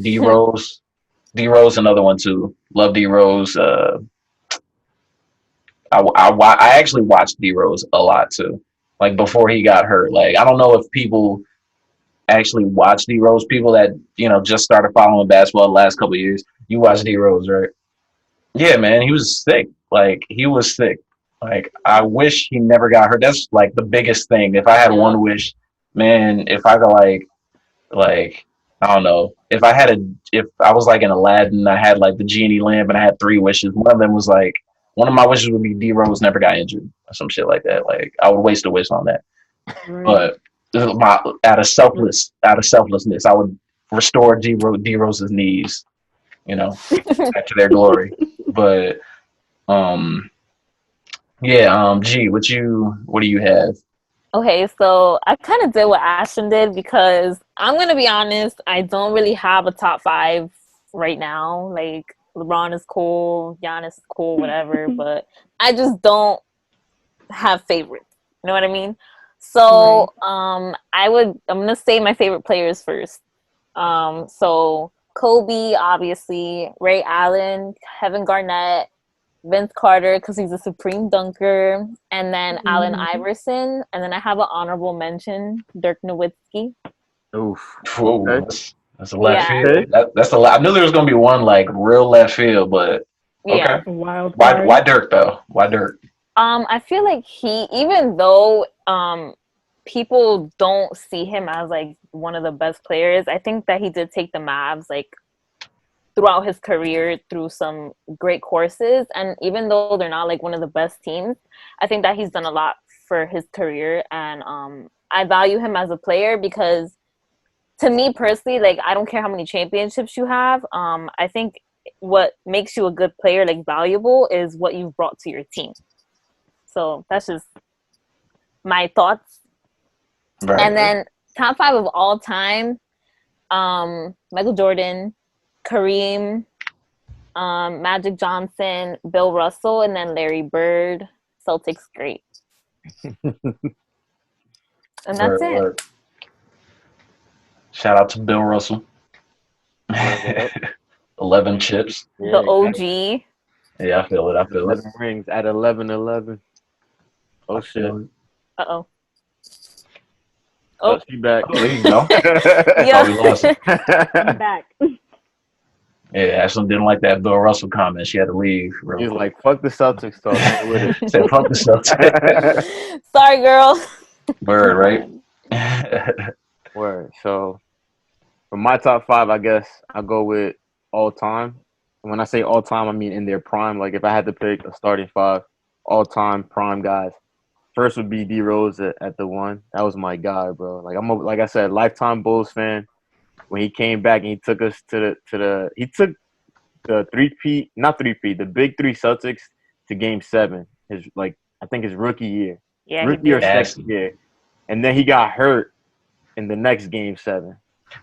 D Rose, another one too. Love D Rose. I actually watched D Rose a lot too. Like before he got hurt. Like I don't know if people actually watch D Rose. People that just started following basketball the last couple of years. You watch D Rose, right? Yeah, man, he was sick. Like he was sick. Like I wish he never got hurt. That's like the biggest thing. If I had one wish, man, if I could like I don't know. If I was like in Aladdin, I had like the genie lamp and I had three wishes. One of them was like one of my wishes would be D Rose never got injured or some shit like that. Like I would waste a wish on that. Right. But out of selflessness, I would restore D Rose's knees, back to their glory. But G, what do you have? Okay, so I kind of did what Ashlyn did because I'm going to be honest, I don't really have a top 5 right now. Like, LeBron is cool, Gianna is cool, whatever, but I just don't have favorites. You know what I mean? So, I'm going to say my favorite players first. So Kobe, obviously, Ray Allen, Kevin Garnett, Vince Carter because he's a supreme dunker, and then Allen Iverson, and then I have an honorable mention, Dirk Nowitzki. Oof. Okay. That's a left field. That's a lot. I knew there was gonna be one like real left field, but okay. Wild Why Dirk though? Why Dirk? I feel like even though people don't see him as like one of the best players, I think that he did take the Mavs like throughout his career through some great courses, and even though they're not like one of the best teams, I think that he's done a lot for his career, and I value him as a player because to me personally, like I don't care how many championships you have, I think what makes you a good player, like valuable, is what you've brought to your team. So that's just my thoughts. Right. And then top 5 of all time, Michael Jordan, Kareem, Magic Johnson, Bill Russell, and then Larry Bird. Celtics great. And that's it. Shout out to Bill Russell. 11 chips. The OG. Yeah, I feel it. 11 rings at 11-11. Oh, shit. Uh-oh. Oh, she back. Oh, there you go. Yeah. We lost it. I'm back. Yeah, Ashlyn didn't like that Bill Russell comment. She had to leave. He was like, fuck the Celtics talk. Said, fuck the Celtics. Sorry, girl. Word, right? Word. So, for my top 5, I guess I'll go with all time. And when I say all time, I mean in their prime. Like, if I had to pick a starting 5, all time prime guys, first would be D Rose at the 1. That was my guy, bro. Like, like I said, lifetime Bulls fan. When he came back and he took us to the he took the the big 3 Celtics to Game 7. I think his rookie year. Yeah, rookie or second year. And then he got hurt in the next Game 7.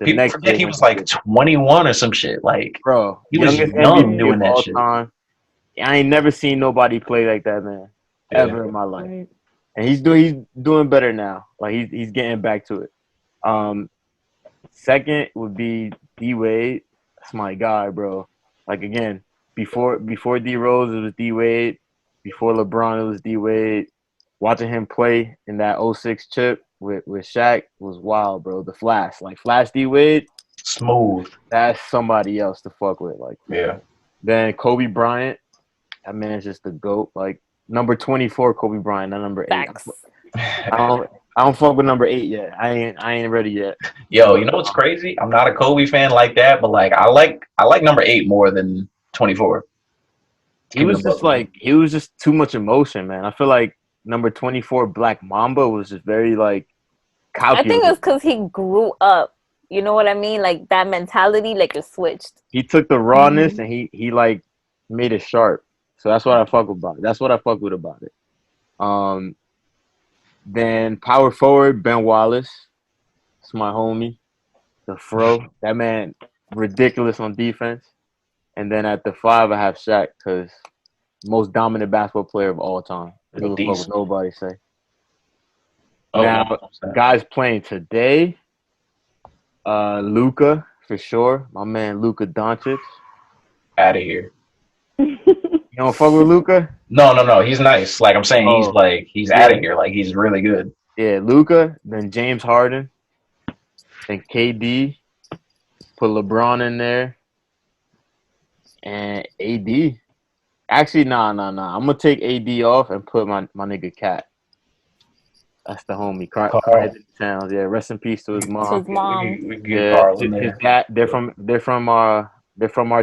People forget he was like 21 or some shit. Like, bro, he was young doing that shit. Time. I ain't never seen nobody play like that, man, ever in my life. Right. And he's doing better now. Like he's getting back to it. Second would be D Wade. That's my guy, bro. Like again, before D Rose, it was D Wade. Before LeBron, it was D Wade. Watching him play in that 06 chip with Shaq was wild, bro. The Flash D Wade, smooth. That's somebody else to fuck with. Like, yeah. Then Kobe Bryant, that man's just the GOAT. Like, number 24 Kobe Bryant, not number 8. Facts. I don't fuck with number 8 yet. I ain't ready yet. Yo, you know what's crazy? I'm not a Kobe fan like that, but like I like number 8 more than 24. He was just too much emotion, man. I feel like number 24 Black Mamba was just very like I think calculated. it's because he grew up. You know what I mean? Like that mentality, like it switched. He took the rawness and he like made it sharp. So that's what I fuck about it. That's what I fuck with about it. Then power forward Ben Wallace. It's my homie. The Fro. That man ridiculous on defense. And then at the 5 I have Shaq because most dominant basketball player of all time. I don't give a fuck what nobody say. Now, guys playing today, Luka for sure. My man Luka Doncic. Out of here. You don't fuck with Luka? No. He's nice. Like I'm saying, he's out of here. Like he's really good. Yeah, Luka. Then James Harden. Then KD. Put LeBron in there. And AD. Actually, nah. I'm gonna take AD off and put my nigga Cat. That's the homie. Carl Towns. Yeah, rest in peace to his mom. To his mom. We get Carl in there. His dad. They're from our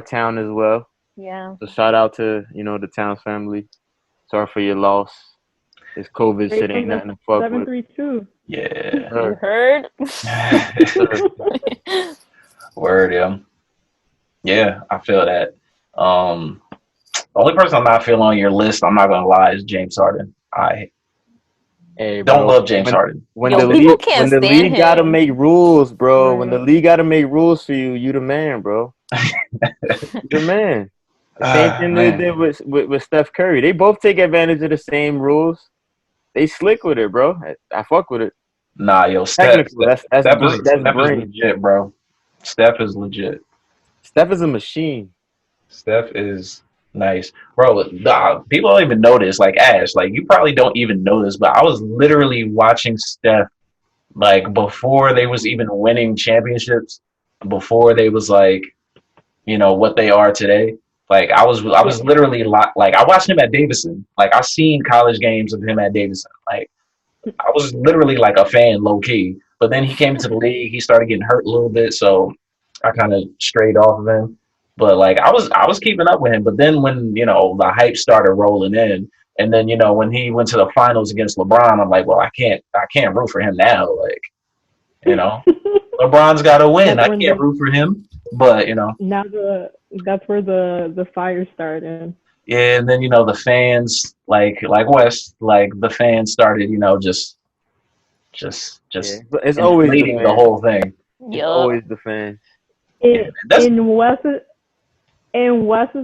town as well. Yeah. So shout out to the Towns family. Sorry for your loss. This COVID shit ain't nothing to fuck with. 732. Yeah. You heard? Word, yeah. Yeah, I feel that. The only person I'm not feeling on your list, I'm not gonna lie, is James Harden. I don't love James Harden. When the league gotta make rules, bro. When the league gotta make rules for you, you the man, bro. You the man. Same thing they did with Steph Curry. They both take advantage of the same rules. They slick with it, bro. I fuck with it. Nah, yo, Steph is brain. legit, bro. Steph is legit. Steph is a machine. Steph is nice, bro. People don't even know this. Like Ash, like you probably don't even know this, but I was literally watching Steph like before they was even winning championships, before they was like, what they are today. Like I was literally like I watched him at Davidson. Like I seen college games of him at Davidson. Like I was literally like a fan, low key. But then he came into the league. He started getting hurt a little bit, so I kind of strayed off of him. But like I was keeping up with him. But then when the hype started rolling in, and then when he went to the finals against LeBron, I'm like, well, I can't root for him now. Like LeBron's got to win. I can't root for him. But now that's where the fire started. Yeah, and then the fans like West, like the fans started just it's always the whole thing. It's always the fans. In West's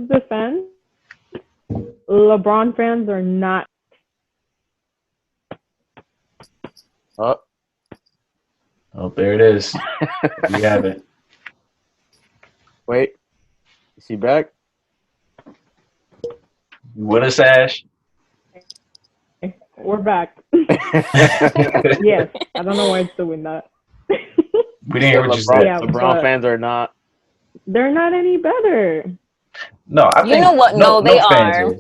defense, LeBron fans are not. Oh, there it is. You have it. Wait, is he back? With us, Ash? We're back. Yes, I don't know why it's doing that. We didn't hear what you said. LeBron fans are not. They're not any better. No, I think. You know what? No, they are. Are.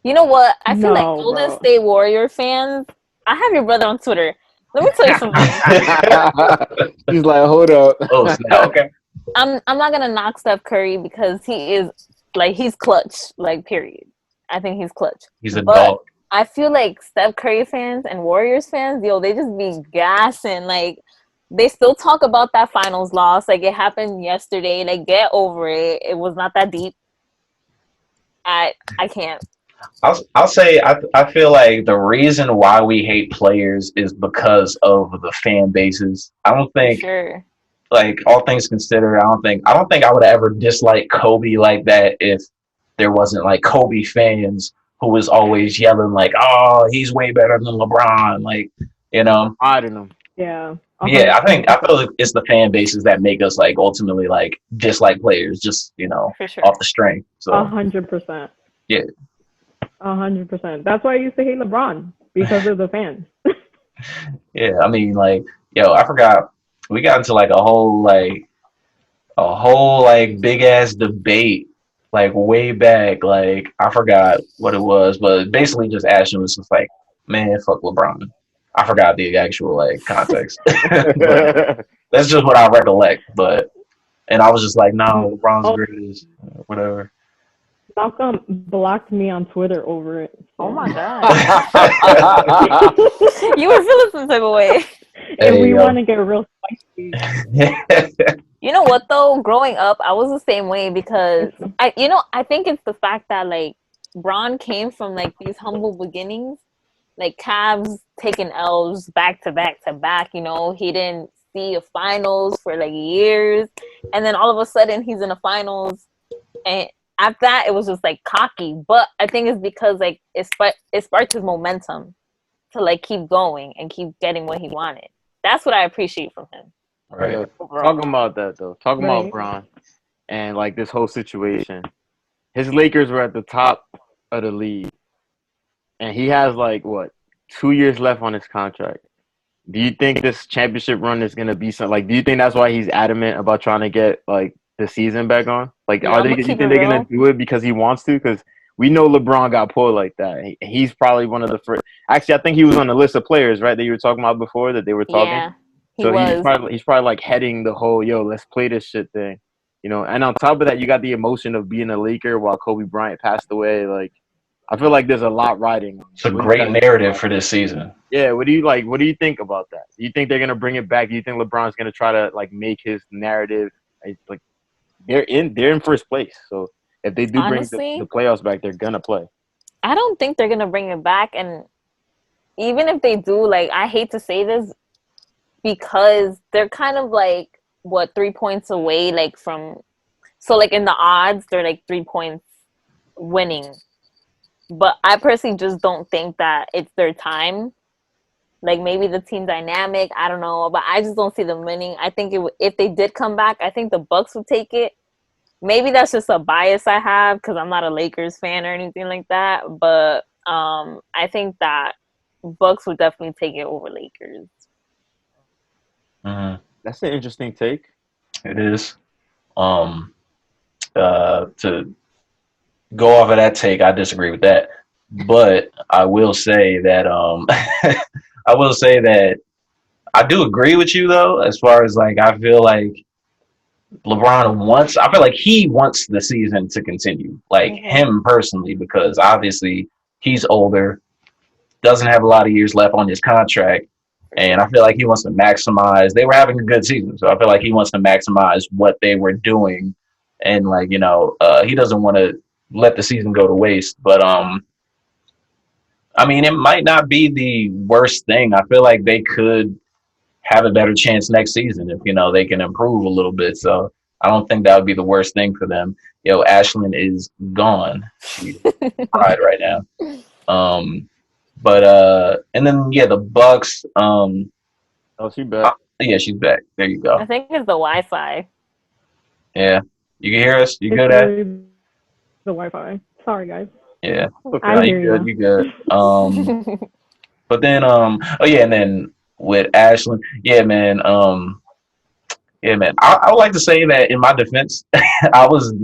You know what? I feel like Golden State Warrior fans. I have your brother on Twitter. Let me tell you something. He's like, hold up. Oh, okay. I'm not gonna knock Steph Curry because he is he's clutch. Like period. I think he's clutch. He's a dog. I feel like Steph Curry fans and Warriors fans, they just be gassing. Like they still talk about that finals loss. Like it happened yesterday. Like get over it. It was not that deep. I can't. I'll say I feel like the reason why we hate players is because of the fan bases. I don't think. Sure. Like all things considered, I don't think I would have ever disliked Kobe like that if there wasn't like Kobe fans who was always yelling like, "Oh, he's way better than LeBron," like I don't know. Yeah. Yeah, I feel like it's the fan bases that make us like ultimately like dislike players, just For sure. off the strength. So 100%. Yeah. 100%. That's why I used to hate LeBron because of the fans. Yeah, I mean, like, I forgot. We got into like a whole big ass debate like way back, like I forgot what it was, but basically just Ashlyn was just like, man, fuck LeBron. I forgot the actual like context, but that's just what I recollect. But and I was just like, no, LeBron's the Oh, greatest, whatever. Malcolm blocked me on Twitter over it. Oh So. my god. You were feeling some type of way. And Hey, we yo. want to get real spicy. You know what though? Growing up, I was the same way because I think it's the fact that like Braun came from like these humble beginnings, like Cavs taking L's back to back to back. He didn't see a finals for like years, and then all of a sudden he's in the finals, and after that it was just like cocky. But I think it's because like it sparked his momentum to like keep going and keep getting what he wanted. That's what I appreciate from him. Right. Yo, Overall. talking about that though, talking about Right. Bron and like this whole situation. His Lakers were at the top of the league, and he has like what 2 years left on his contract. Do you think this championship run is gonna be something? Like, do you think that's why he's adamant about trying to get like the season back on? Like, Yeah, are I'ma they? Do you keep think it they're gonna real. do it because he wants to? Because we know LeBron got pulled like that. He's probably one of the first. Actually, I think he was on the list of players, right? That you were talking about before that they were talking. Yeah, he So was. he's probably like heading the whole let's play this shit thing, And on top of that, you got the emotion of being a Laker while Kobe Bryant passed away. Like, I feel like there's a lot riding on It's a it. What do you great guys think narrative about for this season. Yeah, what do you like? What do you think about that? Do you think they're gonna bring it back? Do you think LeBron's gonna try to like make his narrative like they're in first place? So if they do bring the Honestly, playoffs back, they're gonna play. I don't think they're gonna bring it back. And even if they do, like, I hate to say this because they're kind of like 3 points away, like from. So like in the odds, they're like 3 points winning. But I personally just don't think that it's their time. Like maybe the team dynamic, I don't know, but I just don't see them winning. I think if they did come back, I think the Bucks would take it. Maybe that's just a bias I have because I'm not a Lakers fan or anything like that. But I think that Bucks would definitely take it over Lakers. Mhm. That's an interesting take. It is. Um, to go off of that take, I disagree with that. But I will say that I will say that I do agree with you though, as far as like I feel like I feel like he wants the season to continue, like him personally, because obviously he's older, doesn't have a lot of years left on his contract, and I feel like he wants to maximize. They were having a good season, so I feel like he wants to maximize what they were doing, and like he doesn't want to let the season go to waste. But I mean, it might not be the worst thing. I feel like they could have a better chance next season if they can improve a little bit. So I don't think that would be the worst thing for them. Ashlyn is gone. She's fried right now. But and then the Bucks. Oh, she back. Yeah, she's back. There you I go. think it's the Wi-Fi. Yeah, you can hear us. You It's good at? really the Wi-Fi. Sorry, guys. Yeah, Okay. I no, hear you good. you. You good. But then oh yeah, and then with Ashlyn, yeah, man. I would like to say that in my defense, I was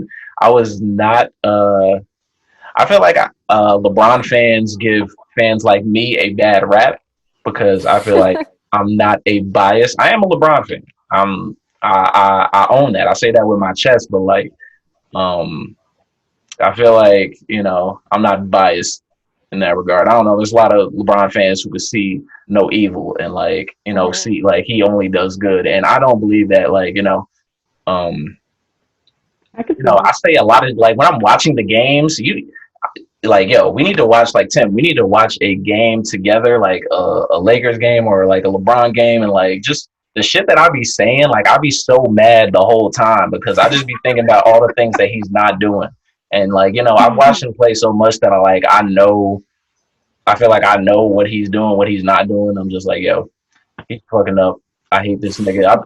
I was not. I feel like LeBron fans give fans like me a bad rap because I feel like I'm not a bias. I am a LeBron fan. I own that. I say that with my chest, but like um I feel like I'm not biased in that regard. I don't know. There's a lot of LeBron fans who could see no evil and like see like he only does good, and I don't believe that. Like um I could see I that. say a lot of like when I'm watching the games, like we need to watch like Tim. We need to watch a game together, like a Lakers game or like a LeBron game, and like just the shit that I be saying. Like I be so mad the whole time because I just be thinking about all the things that he's not doing, and like I've watched him play so much that I know. I feel like I know what he's doing, what he's not doing. I'm just like, he's fucking up. I hate this nigga.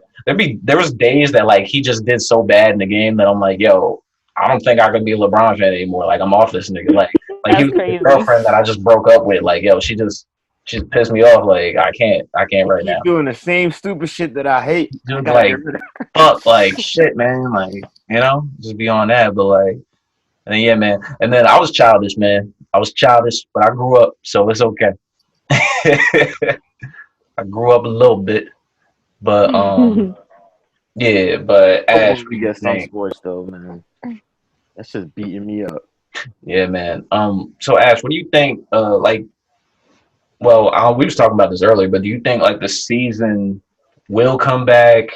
There was days that like he just did so bad in the game that I'm like, I don't think I can be a LeBron fan anymore. Like I'm off this nigga. Like he That's was the crazy. girlfriend that I just broke up with. Like she just pissed me off. Like I can't right Keep now. doing the same stupid shit that I hate. I Just gotta like get rid of fuck, like shit, man. Like just be on that. But like And yeah, man. And then I was childish, man. I was childish, but I grew up, so it's okay. I grew up a little bit, but yeah. But Ash, what do Hopefully, you get some think? sports though, man. That's just beating me up. Yeah, man. So Ash, what do you think? We was talking about this earlier, but do you think like the season will come back?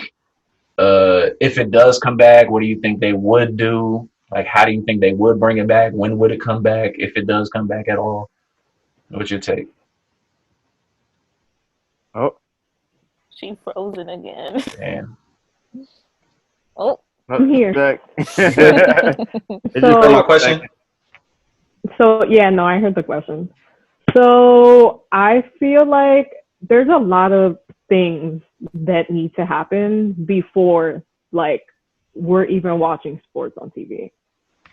If it does come back, what do you think they would do? Like, how do you think they would bring it back? When would it come back? If it does come back at all, what's your take? Oh, She frozen again. Damn. Oh. I'm here. back. You good? It just Heard So, my takes a question? second. so yeah, no, I heard the question. So I feel like there's a lot of things that need to happen before like we're even watching sports on TV.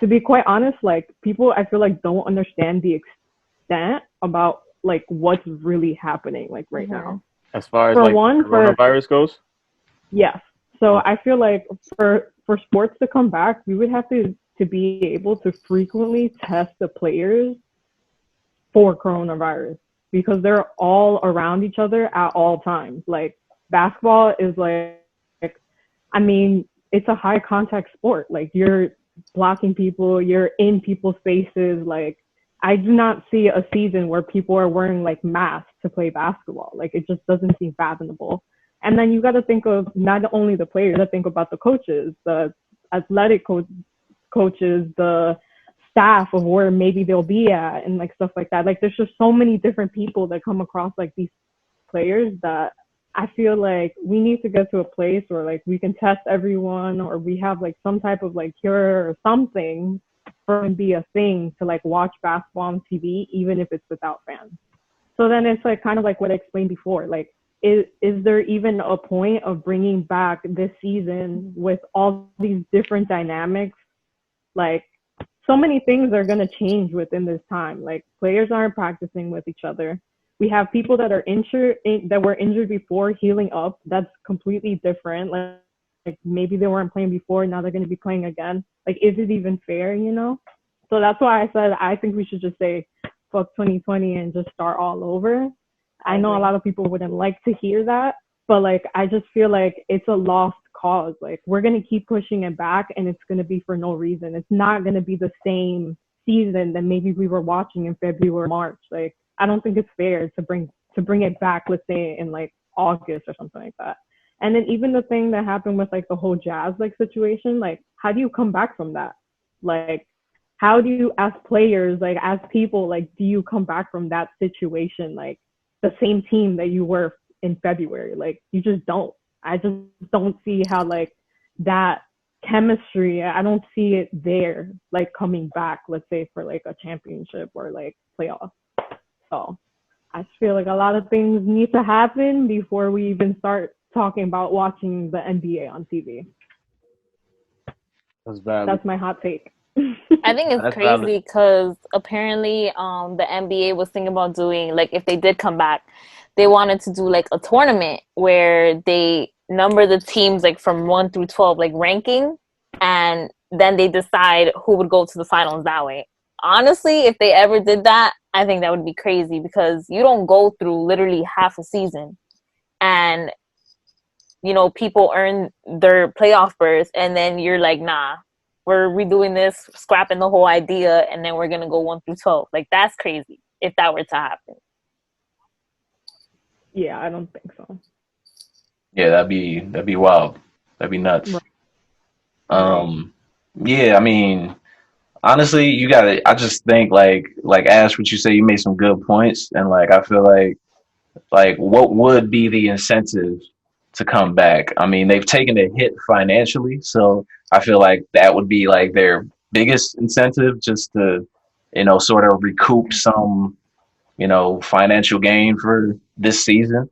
To be quite honest, like people I feel like don't understand the extent about like what's really happening like right now. As far as For like one, for coronavirus goes. yes. So I feel like for sports to come back, we would have to be able to frequently test the players for coronavirus because they're all around each other at all times. Like basketball is like I mean, it's a high contact sport. Like you're blocking people, you're in people's faces. Like I do not see a season where people are wearing like masks to play basketball. Like it just doesn't seem fathomable. And then you got to think of not only the players, I think about the coaches, the athletic coaches, the staff of where maybe they'll be at and like stuff like that. Like there's just so many different people that come across like these players that I feel like we need to get to a place where like we can test everyone or we have like some type of like cure or something for it to be a thing to like watch basketball on TV, even if it's without fans. So then it's like kind of like what I explained before. Like, is there even a point of bringing back this season with all these different dynamics? Like, so many things are going to change within this time. Like, players aren't practicing with each other. We have people that are injured that were injured before healing up. That's completely different. Like maybe they weren't playing before, now they're going to be playing again. Like, is it even fair? You know? So that's why I said I think we should just say fuck 2020 and just start all over. I know a lot of people wouldn't like to hear that, but like I just feel like it's a lost cause. Like we're gonna keep pushing it back, and it's gonna be for no reason. It's not gonna be the same season that maybe we were watching in February or March. Like I don't think it's fair to bring it back. Let's say in like August or something like that. And then even the thing that happened with like the whole Jazz like situation, like how do you come back from that? Like how do you, as players, like as people, like do you come back from that situation like the same team that you were in February? Like you just don't. I just don't see how like that chemistry, I don't see it there like coming back, let's say for like a championship or like playoff. So I just feel like a lot of things need to happen before we even start talking about watching the NBA on TV. That's valid. That's my hot take. I think it's That's crazy valid. because apparently the NBA was thinking about doing, like, if they did come back, they wanted to do like a tournament where they number the teams like from 1 through 12, like ranking, and then they decide who would go to the finals that way. Honestly, if they ever did that, I think that would be crazy because you don't go through literally half a season and people earn their playoff berth, and then you're like, nah, we're redoing this, scrapping the whole idea, and then we're gonna go 1 through 12. Like that's crazy if that were to happen. Yeah, I don't think so. Yeah, that'd be wild. That'd be nuts. Right. Yeah, I mean, honestly, you gotta. I just think like Ash, what you say, you made some good points, and like I feel like what would be the incentive to come back? I mean, they've taken a hit financially, so I feel like that would be like their biggest incentive, just to sort of recoup some financial gain for this season.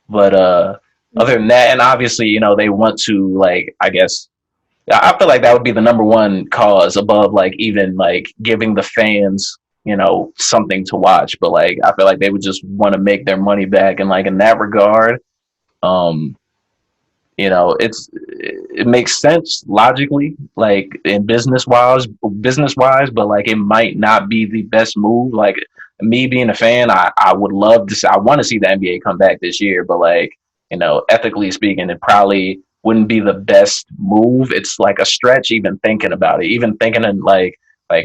But other than that, and obviously, they want to, like, I guess I feel like that would be the number one cause above like even like giving the fans, something to watch. But like I feel like they would just want to make their money back, and like in that regard, it's it makes sense logically, like in business wise, but like it might not be the best move. Like me being a fan, I would love to see, I want to see the NBA come back this year, but like, ethically speaking, it probably wouldn't be the best move. It's like a stretch even thinking about it, even thinking in like,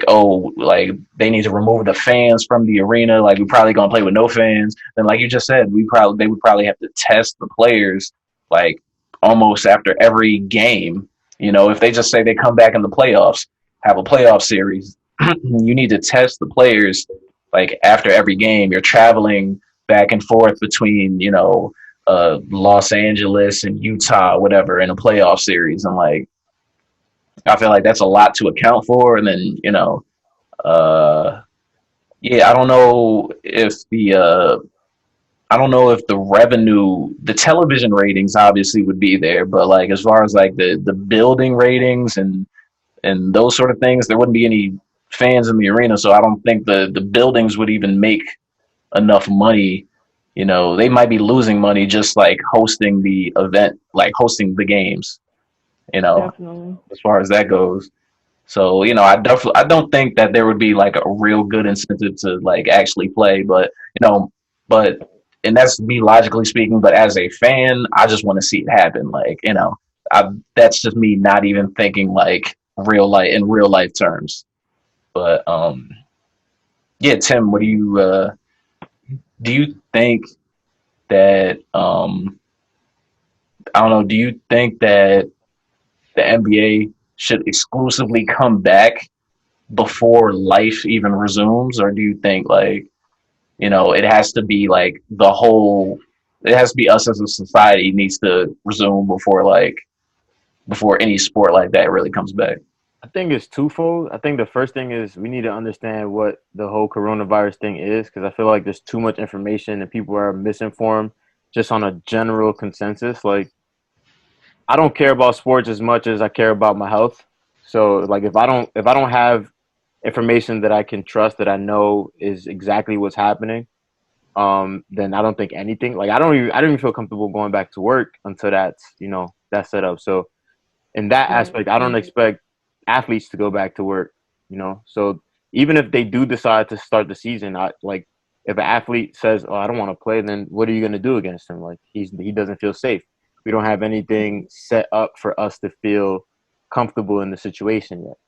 oh, like they need to remove the fans from the arena. Like we're probably gonna play with no fans. Then like you just said, they would probably have to test the players like almost after every game. If they just say they come back in the playoffs, have a playoff series, you need to test the players like after every game. You're traveling back and forth between, Los Angeles and Utah, whatever, in a playoff series. And like, I feel like that's a lot to account for. And then, uh, yeah, I don't know if the revenue, the television ratings obviously would be there, but like as far as like the building ratings and those sort of things, there wouldn't be any fans in the arena, so I don't think the buildings would even make enough money. They might be losing money just like hosting the event, like hosting the games. Definitely. As far as that goes. So, I don't think that there would be like a real good incentive to like actually play, but and that's me logically speaking, but as a fan, I just want to see it happen. Like, that's just me not even thinking like real life terms. But yeah, Tim, what do you think that I don't know, do you think that the NBA should exclusively come back before life even resumes, or do you think like it has to be like it has to be us as a society needs to resume before any sport like that really comes back? I think it's twofold. I think the first thing is we need to understand what the whole coronavirus thing is, because I feel like there's too much information and people are misinformed just on a general consensus. Like, I don't care about sports as much as I care about my health. So like if I don't have information that I can trust, that I know is exactly what's happening, then I don't think anything, like I don't even feel comfortable going back to work until that's set up. So in that aspect, I don't expect athletes to go back to work, So even if they do decide to start the season, if an athlete says, "Oh, I don't want to play," then what are you going to do against him? Like he doesn't feel safe. We don't have anything set up for us to feel comfortable in the situation yet.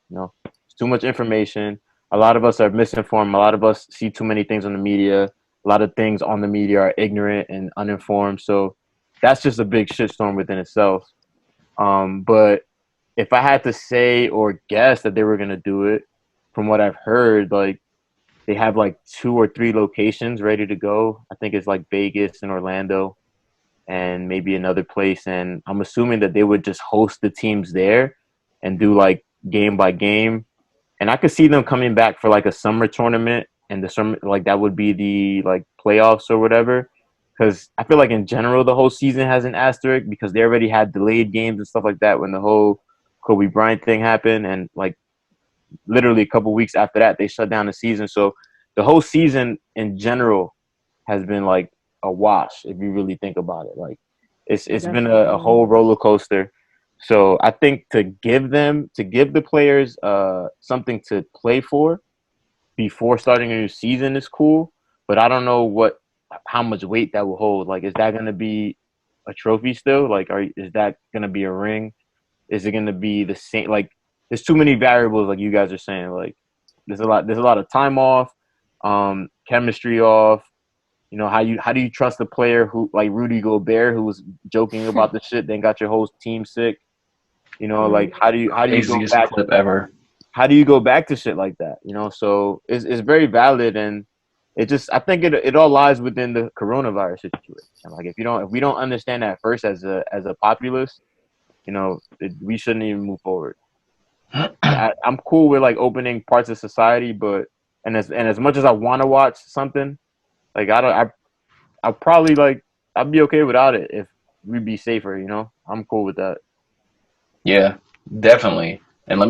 It's too much information. A lot of us are misinformed. A lot of us see too many things on the media. A lot of things on the media are ignorant and uninformed. So that's just a big shitstorm within itself. But if I had to say or guess that they were going to do it, from what I've heard, like they have like 2 or 3 locations ready to go. I think it's like Vegas and Orlando and maybe another place. And I'm assuming that they would just host the teams there and do like game by game. And I could see them coming back for like a summer tournament, and the summer, like that would be the like playoffs or whatever. Because I feel like in general, the whole season has an asterisk because they already had delayed games and stuff like that when the whole Kobe Bryant thing happened. And like literally a couple weeks after that, they shut down the season. So the whole season in general has been like a wash if you really think about it. Like it's been a whole roller coaster. So I think to give the players something to play for before starting a new season is cool, but I don't know how much weight that will hold. Like, is that going to be a trophy still? Like, is that going to be a ring? Is it going to be the same? Like, there's too many variables, like you guys are saying. Like, there's a lot of time off, chemistry off. How do you trust a player who like Rudy Gobert, who was joking about the shit, then got your whole team sick? Like how do you go back? Clip ever. How do you go back to shit like that? So it's very valid, and I think it all lies within the coronavirus situation. Like if we don't understand that first as a populace, we shouldn't even move forward. I'm cool with like opening parts of society, but as much as I want to watch something, like I probably like I'd be okay without it if we'd be safer. I'm cool with that. Yeah, definitely. And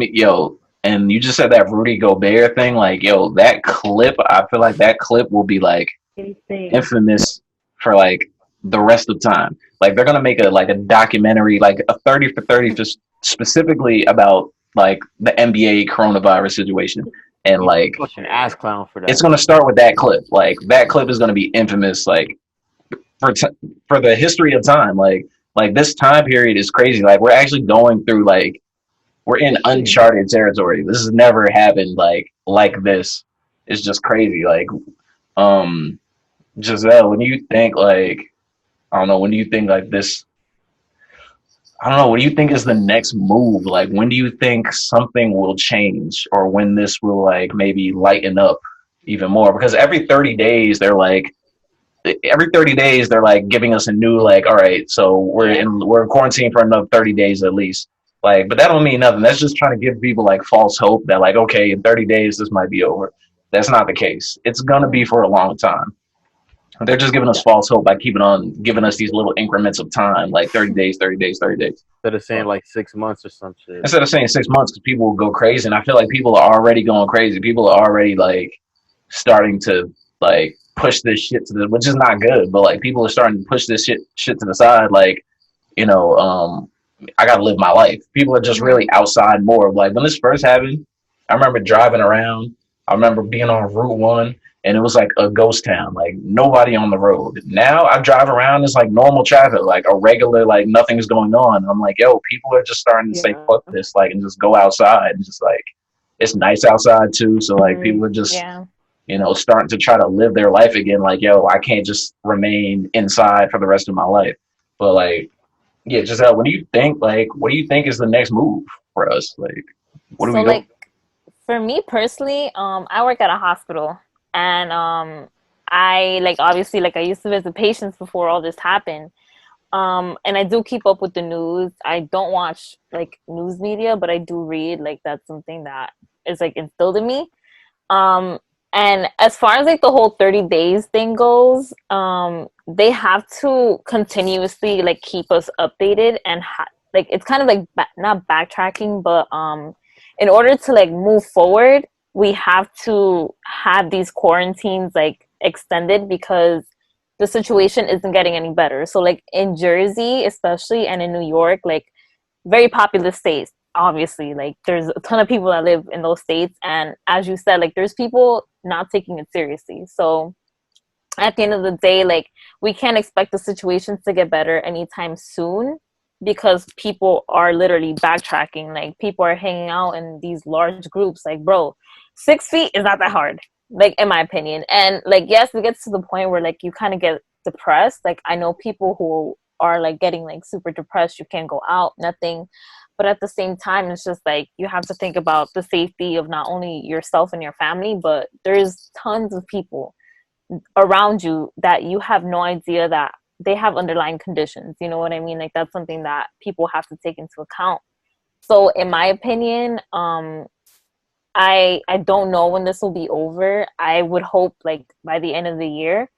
and you just said that Rudy Gobert thing, like, that clip, I feel like that clip will be like Insane. infamous for like the rest of time. Like they're gonna make a documentary, like a 30 for 30, just specifically about like the NBA coronavirus situation, and like Such an ass clown for it's that. gonna start with that clip. Like that clip is gonna be infamous, like for for the history of time. Like this time period is crazy. Like we're actually going through like we're in uncharted territory. This has never happened like this. It's just crazy. Like um Giselle, when you think like I don't know, when do you think like this I don't know, what do you think is the next move? Like when do you think something will change or when this will like maybe lighten up even more? Because every 30 days they're like giving us a new like, all right, so we're in quarantine for another 30 days at least. Like, but that don't mean nothing. That's just trying to give people like false hope that like, okay, in 30 days this might be over. That's not the case. It's gonna be for a long time. They're just giving us false hope by keeping on giving us these little increments of time, like 30 days, 30 days, 30 days. Instead of saying like 6 months or some shit. Instead of saying 6 months, because people will go crazy. And I feel like people are already going crazy. People are already like starting to like push this shit to the, which is not good, but like people are starting to push this shit to the side. Like, you know, I gotta live my life. People are just really outside more. Like when this first happened, I remember driving around. I remember being on Route 1 and it was like a ghost town, like nobody on the road. Now I drive around, it's like normal traffic, like a regular, like nothing's going on. And I'm like, yo, people are just starting to say fuck this, like, and just go outside. And just like, it's nice outside too. So like people are just, you know, starting to try to live their life again. Like, yo, I can't just remain inside for the rest of my life. But like, yeah, Giselle, what do you think? Like, what do you think is the next move for us? Like, what do So we go? like for me personally, I work at a hospital, and I like obviously like I used to visit patients before all this happened. And I do keep up with the news. I don't watch like news media, but I do read. Like that's something that is like instilled in me. Um, and as far as like the whole 30 days thing goes, they have to continuously like keep us updated and like it's kind of like not backtracking, but in order to like move forward, we have to have these quarantines like extended because the situation isn't getting any better. So like in Jersey, especially, and in New York, like very populous states, obviously, like there's a ton of people that live in those states. And as you said, like there's people not taking it seriously. So at the end of the day, like we can't expect the situations to get better anytime soon because people are literally backtracking. Like people are hanging out in these large groups. Like, bro, 6 feet is not that hard, like in my opinion. And like, yes, it gets to the point where like you kind of get depressed. Like I know people who are like getting like super depressed. You can't go out, nothing. But at the same time, it's just like you have to think about the safety of not only yourself and your family, but there's tons of people around you that you have no idea that they have underlying conditions. You know what I mean? Like that's something that people have to take into account. So in my opinion, I don't know when this will be over. I would hope like by the end of the year,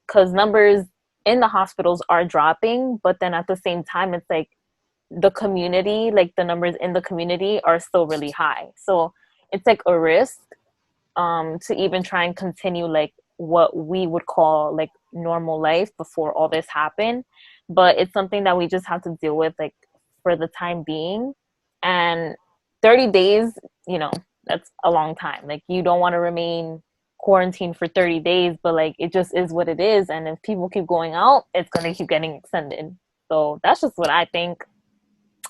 because numbers in the hospitals are dropping, but then at the same time, it's like the community, like the numbers in the community are still really high. So it's like a risk to even try and continue like what we would call like normal life before all this happened. But it's something that we just have to deal with like for the time being. And 30 days, you know, that's a long time. Like you don't want to remain quarantined for 30 days, but like it just is what it is. And if people keep going out, it's going to keep getting extended. So that's just what I think.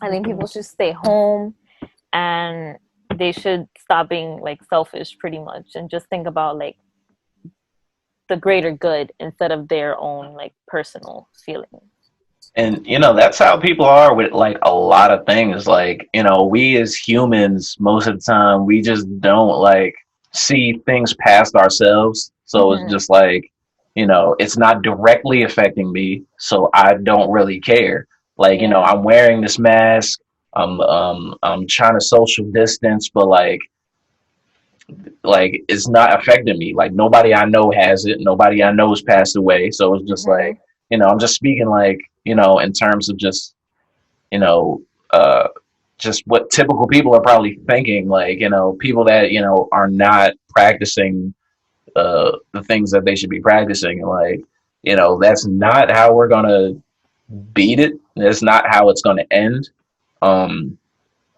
I think people should stay home and they should stop being like selfish pretty much and just think about like the greater good instead of their own like personal feelings. And you know, that's how people are with like a lot of things. Like, you know, we as humans, most of the time, we just don't like see things past ourselves. So it's just like, you know, it's not directly affecting me, so I don't really care. Like, you know, I'm wearing this mask, I'm trying to social distance, but like it's not affecting me. Like nobody I know has it, nobody I know has passed away. So it's just like, you know, I'm just speaking like, you know, in terms of just, you know, just what typical people are probably thinking, like, you know, people that, you know, are not practicing the things that they should be practicing. And like, you know, that's not how we're gonna beat it. That's not how it's gonna end. Um,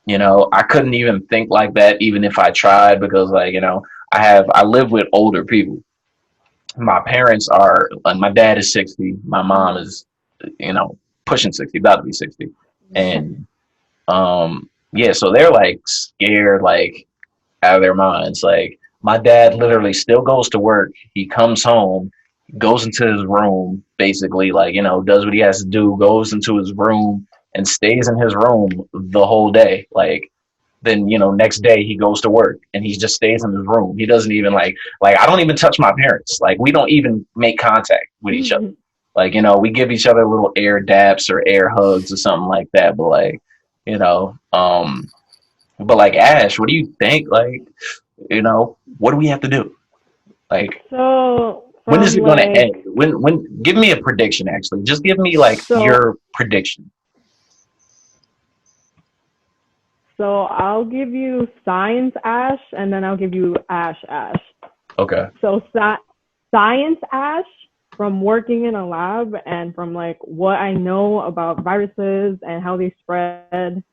you know, I couldn't even think like that even if I tried because like, you know, I live with older people. My parents are my dad is 60, my mom is, you know, pushing 60, about to be 60. And yeah, so they're like scared like out of their minds. Like my dad literally still goes to work. He comes home, goes into his room, basically like, you know, does what he has to do, goes into his room and stays in his room the whole day. Like then, you know, next day he goes to work and he just stays in his room. He doesn't even like I don't even touch my parents. Like we don't even make contact with each other. Like, you know, we give each other little air daps or air hugs or something like that. But like, you know, but like Ash, what do you think? Like, you know, what do we have to do? Like, So when is from it going to like end? When? Give me a prediction. Actually, just give me like so your prediction. so I'll give you science Ash, and then I'll give you Ash Ash. Okay. So science Ash, from working in a lab and from like what I know about viruses and how they spread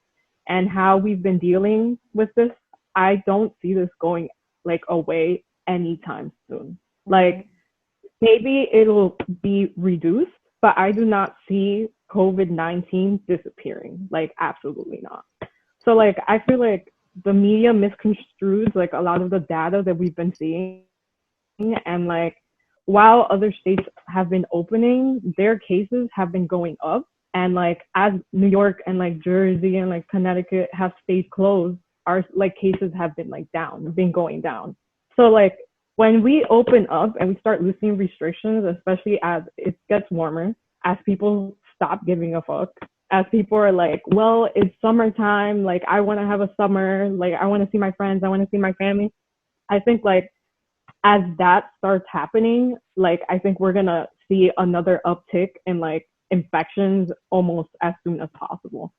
and how we've been dealing with this, I don't see this going like away anytime soon. Like maybe it'll be reduced, but I do not see COVID-19 disappearing. Like absolutely not. So like I feel like the media misconstrues like a lot of the data that we've been seeing, and like while other states have been opening, their cases have been going up. And like as New York and like Jersey and like Connecticut have stayed closed, our like cases have been like down, been going down. So like when we open up and we start loosening restrictions, especially as it gets warmer, as people stop giving a fuck, as people are like, well, it's summertime, like I want to have a summer, like I want to see my friends, I want to see my family. I think like as that starts happening, like I think we're gonna see another uptick in like infections almost as soon as possible.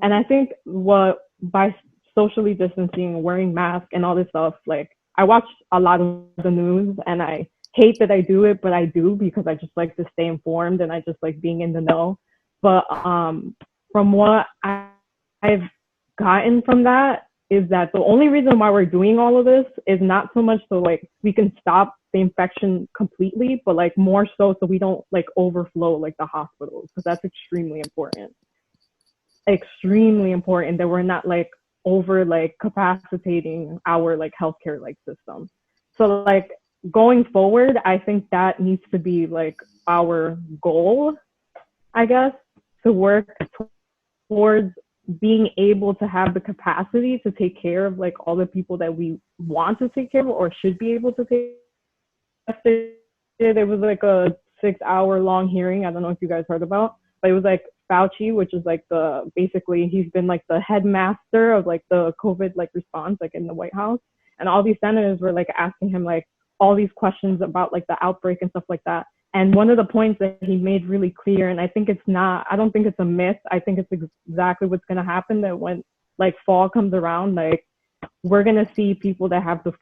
And I think what by socially distancing, wearing masks and all this stuff, like I watch a lot of the news and I hate that I do it, but I do because I just like to stay informed and I just like being in the know. But from what I've gotten from that is that the only reason why we're doing all of this is not so much so like we can stop the infection completely, but like more so we don't like overflow like the hospitals, because that's extremely important that we're not like over like capacitating our like healthcare like system. So like going forward, I think that needs to be like our goal, I guess, to work towards being able to have the capacity to take care of like all the people that we want to take care of or should be able to take. There was like a 6 hour long hearing. I don't know if you guys heard about, but it was like Fauci, which is like the basically he's been like the headmaster of like the COVID like response like in the White House, and all these senators were like asking him like all these questions about like the outbreak and stuff like that. And one of the points that he made really clear, and I don't think it's a myth, I think it's exactly what's going to happen, that when like fall comes around, like we're going to see people that have the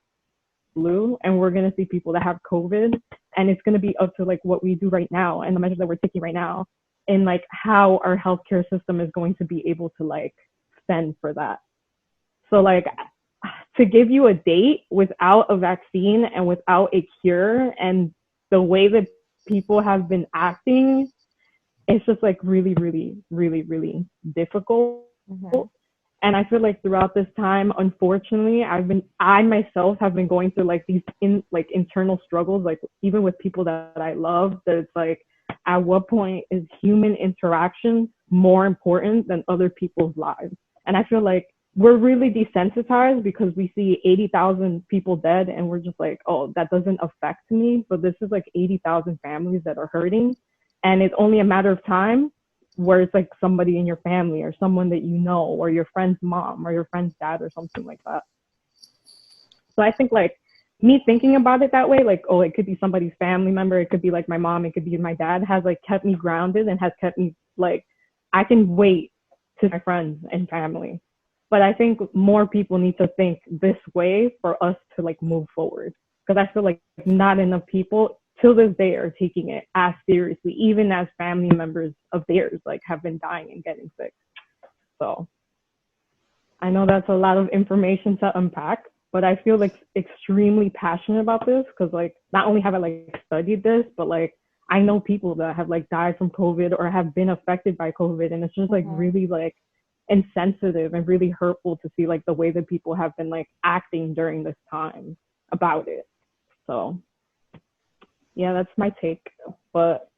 flu and we're going to see people that have COVID, and it's going to be up to like what we do right now and the measures that we're taking right now and like how our healthcare system is going to be able to like fend for that. So like to give you a date without a vaccine and without a cure, and the way that people have been acting, it's just like really, really, really, really difficult. And I feel like throughout this time, unfortunately, I myself have been going through like these internal struggles, like even with people that I love, that it's like, at what point is human interaction more important than other people's lives? And I feel like we're really desensitized because we see 80,000 people dead and we're just like, oh, that doesn't affect me. But this is like 80,000 families that are hurting. And it's only a matter of time where it's like somebody in your family or someone that you know, or your friend's mom or your friend's dad or something like that. So I think like me thinking about it that way, like, oh, it could be somebody's family member, it could be like my mom, it could be my dad, has like kept me grounded and has kept me like, I can wait to my friends and family. But I think more people need to think this way for us to like move forward. Because I feel like not enough people till this day are taking it as seriously, even as family members of theirs like have been dying and getting sick. So I know that's a lot of information to unpack, but I feel like extremely passionate about this because like not only have I like studied this, but like I know people that have like died from COVID or have been affected by COVID, and it's just like really like insensitive and really hurtful to see like the way that people have been like acting during this time about it. So yeah, that's my take. But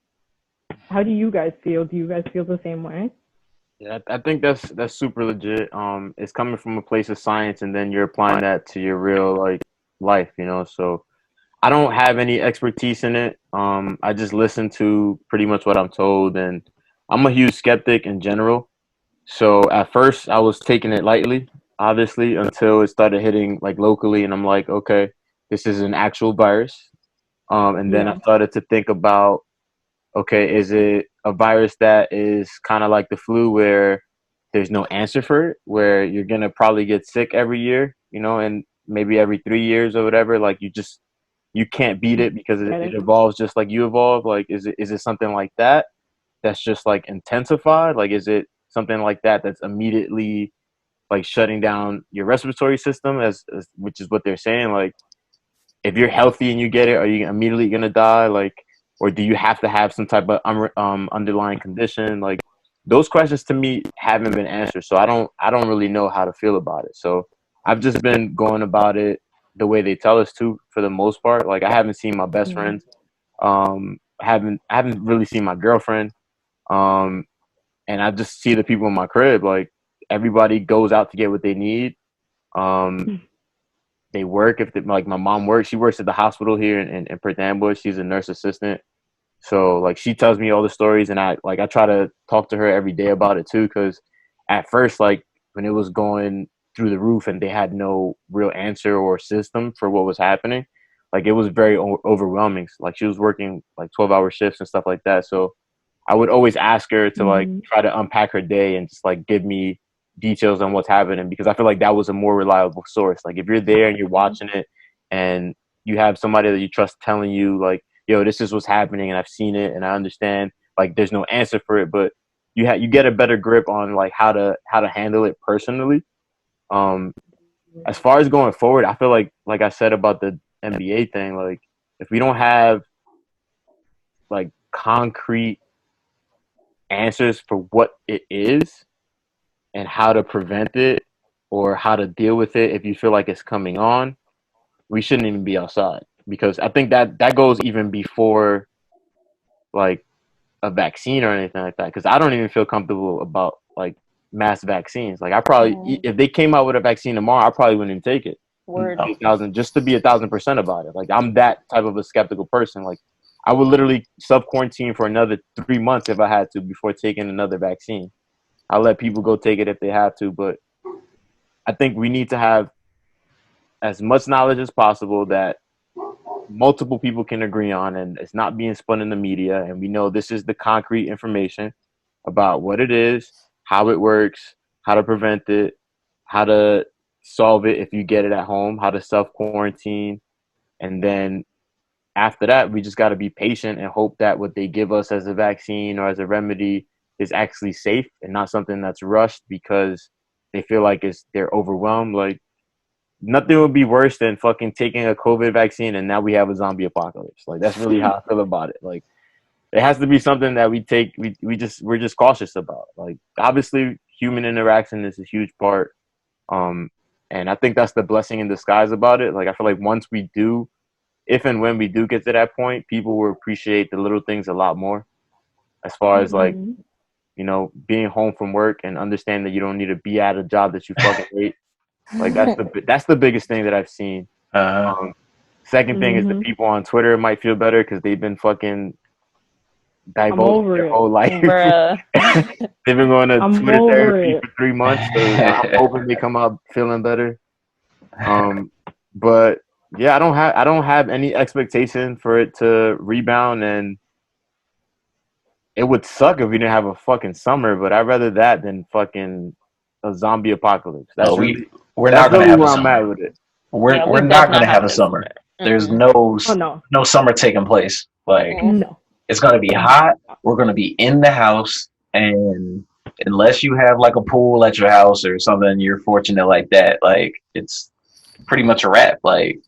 how do you guys feel? Do you guys feel the same way? Yeah, I think that's super legit. It's coming from a place of science, and then you're applying that to your real like life, you know. So I don't have any expertise in it. I just listen to pretty much what I'm told, and I'm a huge skeptic in general. So at first, I was taking it lightly, obviously, until it started hitting like locally, and I'm like, okay, this is an actual virus. And then I started to think about, okay, is it a virus that is kind of like the flu where there's no answer for it, where you're going to probably get sick every year, you know, and maybe every 3 years or whatever, like you can't beat it because it evolves just like you evolve. Like, is it something like that that's just like intensified? Like, is it something like that that's immediately like shutting down your respiratory system as which is what they're saying? Like, if you're healthy and you get it, are you immediately going to die? Like, or do you have to have some type of underlying condition? Like, those questions to me haven't been answered. So I don't really know how to feel about it. So I've just been going about it the way they tell us to for the most part. Like, I haven't seen my best friends. I haven't really seen my girlfriend. And I just see the people in my crib. Like, everybody goes out to get what they need. They work. Like my mom works, she works at the hospital here in Perth Amboy. She's a nurse assistant. So like she tells me all the stories, and I try to talk to her every day about it too. Because at first, like when it was going through the roof and they had no real answer or system for what was happening, like it was very overwhelming. Like she was working like 12-hour shifts and stuff like that. So I would always ask her to like try to unpack her day and just like give me details on what's happening, because I feel like that was a more reliable source. Like if you're there and you're watching it and you have somebody that you trust telling you like, yo, this is what's happening and I've seen it and I understand, like there's no answer for it, but you get a better grip on like how to handle it personally. As far as going forward, I feel like I said about the NBA thing, like if we don't have like concrete answers for what it is and how to prevent it or how to deal with it if you feel like it's coming on, we shouldn't even be outside. Because I think that goes even before like a vaccine or anything like that. Because I don't even feel comfortable about like mass vaccines. Like I probably, if they came out with a vaccine tomorrow, I probably wouldn't take it. Just to be 1,000% about it. Like I'm that type of a skeptical person. Like I would literally self-quarantine for another 3 months if I had to before taking another vaccine. I'll let people go take it if they have to, but I think we need to have as much knowledge as possible that multiple people can agree on, and it's not being spun in the media, and we know this is the concrete information about what it is, how it works, how to prevent it, how to solve it if you get it at home, how to self-quarantine, and then after that, we just got to be patient and hope that what they give us as a vaccine or as a remedy is actually safe and not something that's rushed because they feel like they're overwhelmed. Like nothing would be worse than fucking taking a COVID vaccine and now we have a zombie apocalypse. Like that's really how I feel about it. Like it has to be something that we take. We're just cautious about. Like obviously, human interaction is a huge part, and I think that's the blessing in disguise about it. Like I feel like once we do, if and when we do get to that point, people will appreciate the little things a lot more. As far as like, you know, being home from work and understand that you don't need to be at a job that you fucking hate. Like that's the biggest thing that I've seen. Second thing is the people on Twitter might feel better because they've been fucking divulging their whole life. They've been going to Twitter therapy for 3 months, so I'm hoping they come out feeling better. But yeah, I don't have any expectation for it to rebound, and it would suck if we didn't have a fucking summer, but I'd rather that than fucking a zombie apocalypse. We're not going to have a summer. We're not going to have a summer. There's Mm-hmm. no summer taking place. Like Mm-hmm. No. it's gonna be hot. We're gonna be in the house, and unless you have like a pool at your house or something, you're fortunate like that. Like it's pretty much a wrap. Like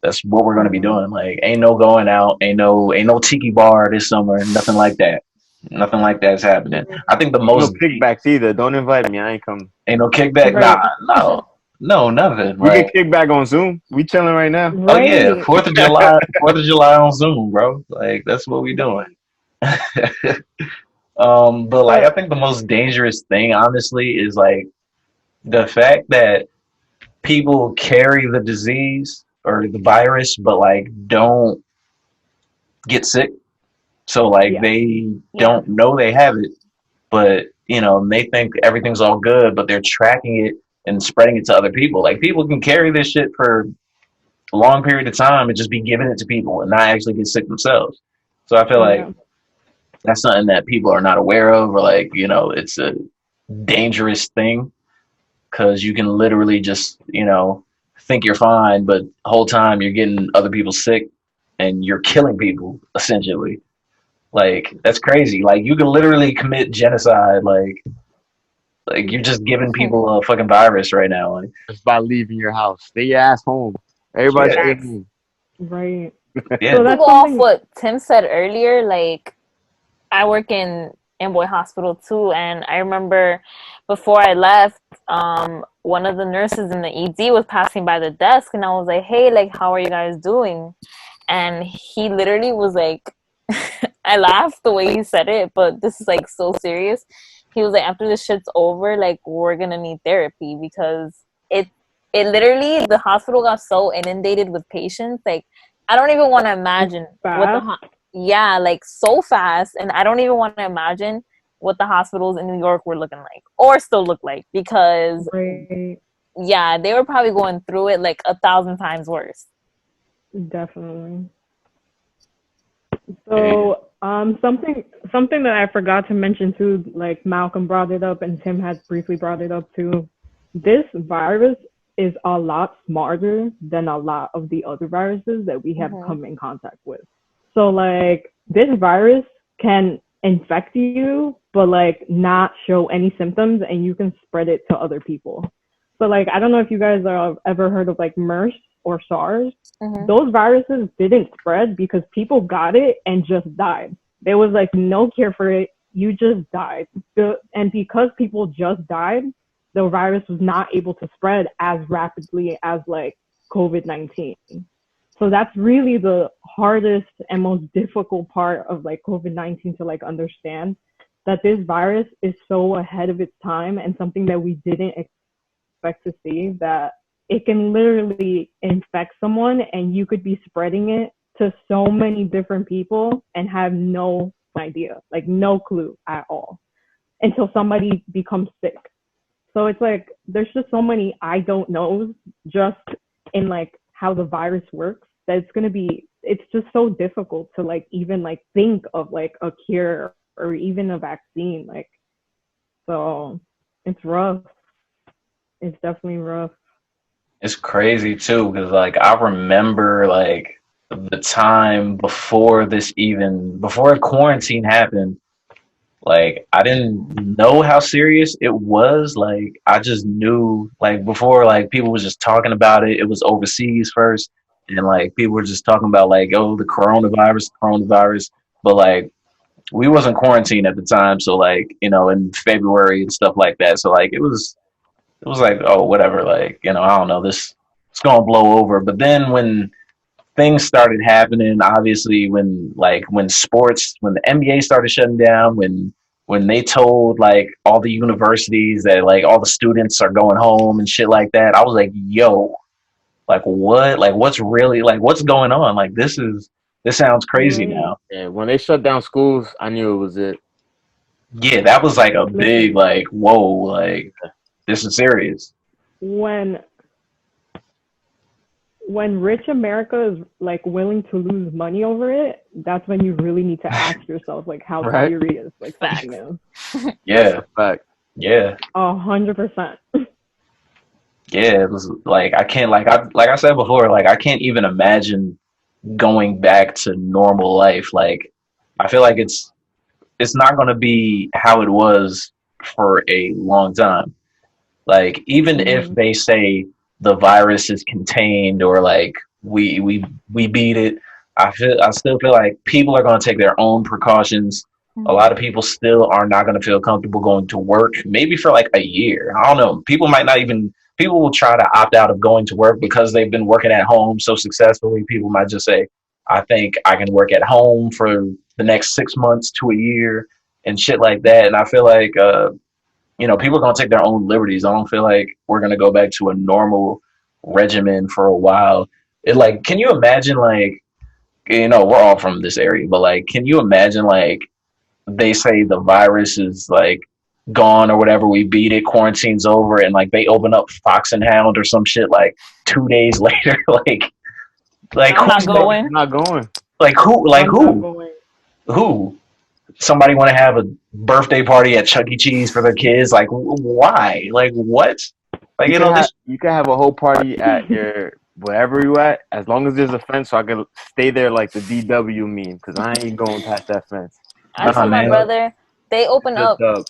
that's what we're gonna be doing. Like ain't no going out, ain't no tiki bar this summer, nothing like that. Nothing like that's happening. I think the No most kickbacks either. Don't invite me. I ain't coming. ain't no kickback. Nah, Right. no, nothing. We can Like kick back on Zoom. We chilling right now. oh yeah, Right. Fourth of July on Zoom, bro. Like that's what we doing. But like I But think the most dangerous thing, honestly, is like the fact that people carry the disease or the virus, but like don't get sick. So like yeah. they Yeah. don't know they have it, but they think everything's all good, but they're tracking it and spreading it to other people. Like people can carry this shit for a long period of time and just be giving it to people and not actually get sick themselves. So I feel like Yeah. that's something that people are not aware of, or like it's a dangerous thing because you can literally just think you're fine, but the whole time you're getting other people sick and you're killing people essentially. Like that's crazy. Like you can literally commit genocide. Like you're just giving people a fucking virus right now. Like Just by leaving your house. Stay your ass home. Everybody yeah, stay Facts. home. Right. yeah, So To that's go off something. what Tim said earlier, like I work in Amboy Hospital too, and I remember before I left, one of the nurses in the ED was passing by the desk, and I was like, "Hey, like, how are you guys doing?" And he literally was like, I laughed the way he said it, but this is like so serious. He was like, "After this shit's over, like, we're gonna need therapy because it, it literally the hospital got so inundated with patients, like." I don't even want to imagine what Fast. yeah, like so fast, and I don't even want to imagine what the hospitals in New York were looking like or still look like because Right. yeah, they were probably going through it like 1,000 times worse. Definitely. yeah. So, something that I forgot to mention too, like Malcolm brought it up and Tim had briefly brought it up too. This virus is a lot smarter than a lot of the other viruses that we have Mm-hmm. come in contact with. So, like, this virus can infect you, but like not show any symptoms, and you can spread it to other people. So, like, I don't know if you guys have ever heard of like MERS or SARS. Mm-hmm. Those viruses didn't spread because people got it and just died. There was like no cure for it. You just died. And because people just died, the virus was not able to spread as rapidly as like COVID-19. So that's really the hardest and most difficult part of like COVID-19 to like understand, that this virus is so ahead of its time and something that we didn't expect to see, that it can literally infect someone and you could be spreading it to so many different people and have no idea, like no clue at all, until somebody becomes sick. So it's like there's just so many I don't knows just in like how the virus works, that it's just so difficult to like even like think of like a cure or even a vaccine. Like, so it's rough. It's definitely rough. It's crazy too because like I remember like the time before quarantine happened. Like I didn't know how serious it was. Like I just knew like before like people was just talking about it. It was overseas first, and like people were just talking about like oh the coronavirus. But like we wasn't quarantined at the time, so like in February and stuff like that. So like it was like oh whatever like I don't know this it's gonna blow over. But then when things started happening. Obviously, when the NBA started shutting down, when they told like all the universities that like all the students are going home and shit like that, I was like, yo, like what? Like what's really like what's going on? Like this sounds crazy Right. now. Yeah, when they shut down schools, I knew it was it. Yeah, that was like a big Listen, like whoa, like this is serious. when rich America is like willing to lose money over it, that's when you really need to ask yourself like how Right? serious like something Facts. is. That's Yeah, a fact. yeah. 100%. Yeah, it was like I can't like I said before, like I can't even imagine going back to normal life. Like I feel like it's not gonna be how it was for a long time. Like even if Hmm. they say the virus is contained or like we beat it, I still feel like people are going to take their own precautions. A lot of Mhm. people still are not going to feel comfortable going to work, maybe for like a year. I don't know. People might not even people will try to opt out of going to work because they've been working at home so successfully. People might just say, "I think I can work at home for the next 6 months to a year." And shit like that. And I feel like people are gonna take their own liberties. I don't feel like we're gonna go back to a normal regimen for a while. It like, can you imagine like, we're all from this area, but like, can you imagine like they say the virus is like gone or whatever, we beat it, quarantine's over, and like they open up Fox and Hound or some shit like 2 days later, like I'm not who's I'm going. not going. like I'm not who going. who somebody want to have a birthday party at Chuck E. Cheese for their kids? Like, why? Like, what? Like, this. You could have a whole party at your wherever you at, as long as there's a fence, so I could stay there like the DW meme, because I ain't going past that fence. I Nah, told Just my man. brother they open just up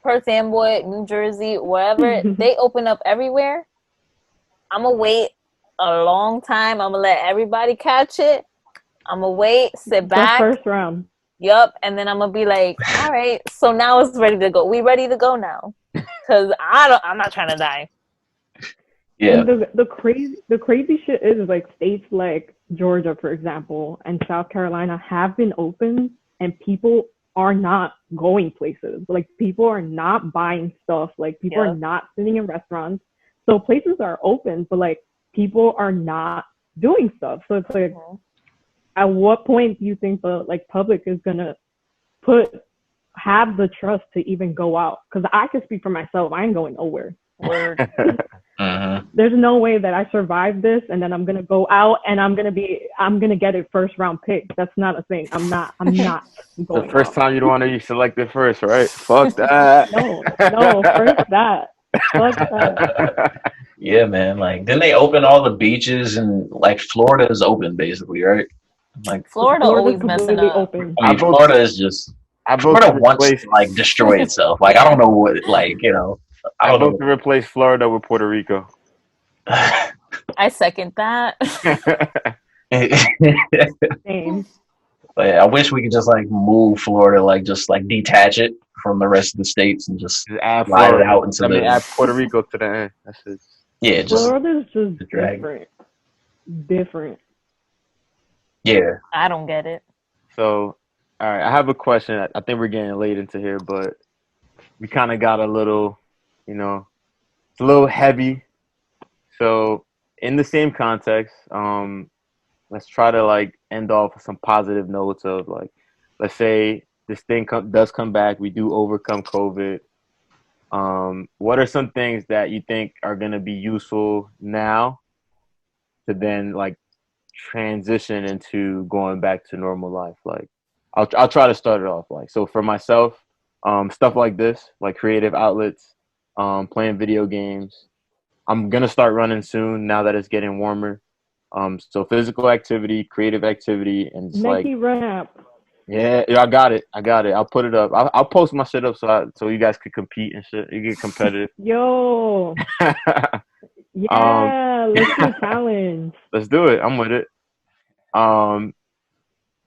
Perth Amboy, New Jersey, wherever The they open up everywhere. I'm gonna wait a long time. I'm gonna let everybody catch it. I'm gonna wait, sit back. first round. Yup, and then I'm gonna be like, all right, so now it's ready to go. We ready to go now? Cause I'm not trying to die. Yeah. And the crazy shit is like states like Georgia, for example, and South Carolina have been open, and people are not going places. Like people are not buying stuff. Like people are Yep. not sitting in restaurants. So places are open, but like people are not doing stuff. So it's like, Mhm. at what point do you think the like public is gonna put have the trust to even go out? Because I can speak for myself. I ain't going nowhere. Word. Mm-hmm. There's no way that I survive this and then I'm gonna go out and I'm gonna get a first round pick. That's not a thing. I'm not the going first out. time you don't want to be selected first, right? Fuck that. No, first that. Fuck that. Yeah, man. Like, then they open all the beaches and like Florida is open basically, right? Like, Florida Florida's always messing completely up. open. I mean, Florida is just I vote to Florida wants replace to like destroy itself. Like, I don't know what, like, I I don't vote know. to replace Florida with Puerto Rico. I second that. Same. But yeah, I wish we could just like move Florida, like just like detach it from the rest of the states and just Just add slide it Florida. out into Add the Puerto Rico to the end. That's it. yeah, just Florida's just the drag. different. Different. Yeah. I don't get it. So, all right, I have a question. I think we're getting late into here, but we kind of got a little, it's a little heavy. So, in the same context, let's try to like end off with some positive notes of like, let's say this thing does come back, we do overcome COVID. What are some things that you think are gonna be useful now to then like transition into going back to normal life? Like, I'll try to start it off. Like, so for myself, stuff like this, like creative outlets, playing video games. I'm gonna start running soon now that it's getting warmer. So physical activity, creative activity, and just like, Nike Run app. yeah, I got it. I got it. I'll put it up. I'll post my shit up so you guys could compete and shit. You get competitive. Yo. um, Yeah, let's do a challenge. let's do it. I'm with it. Um,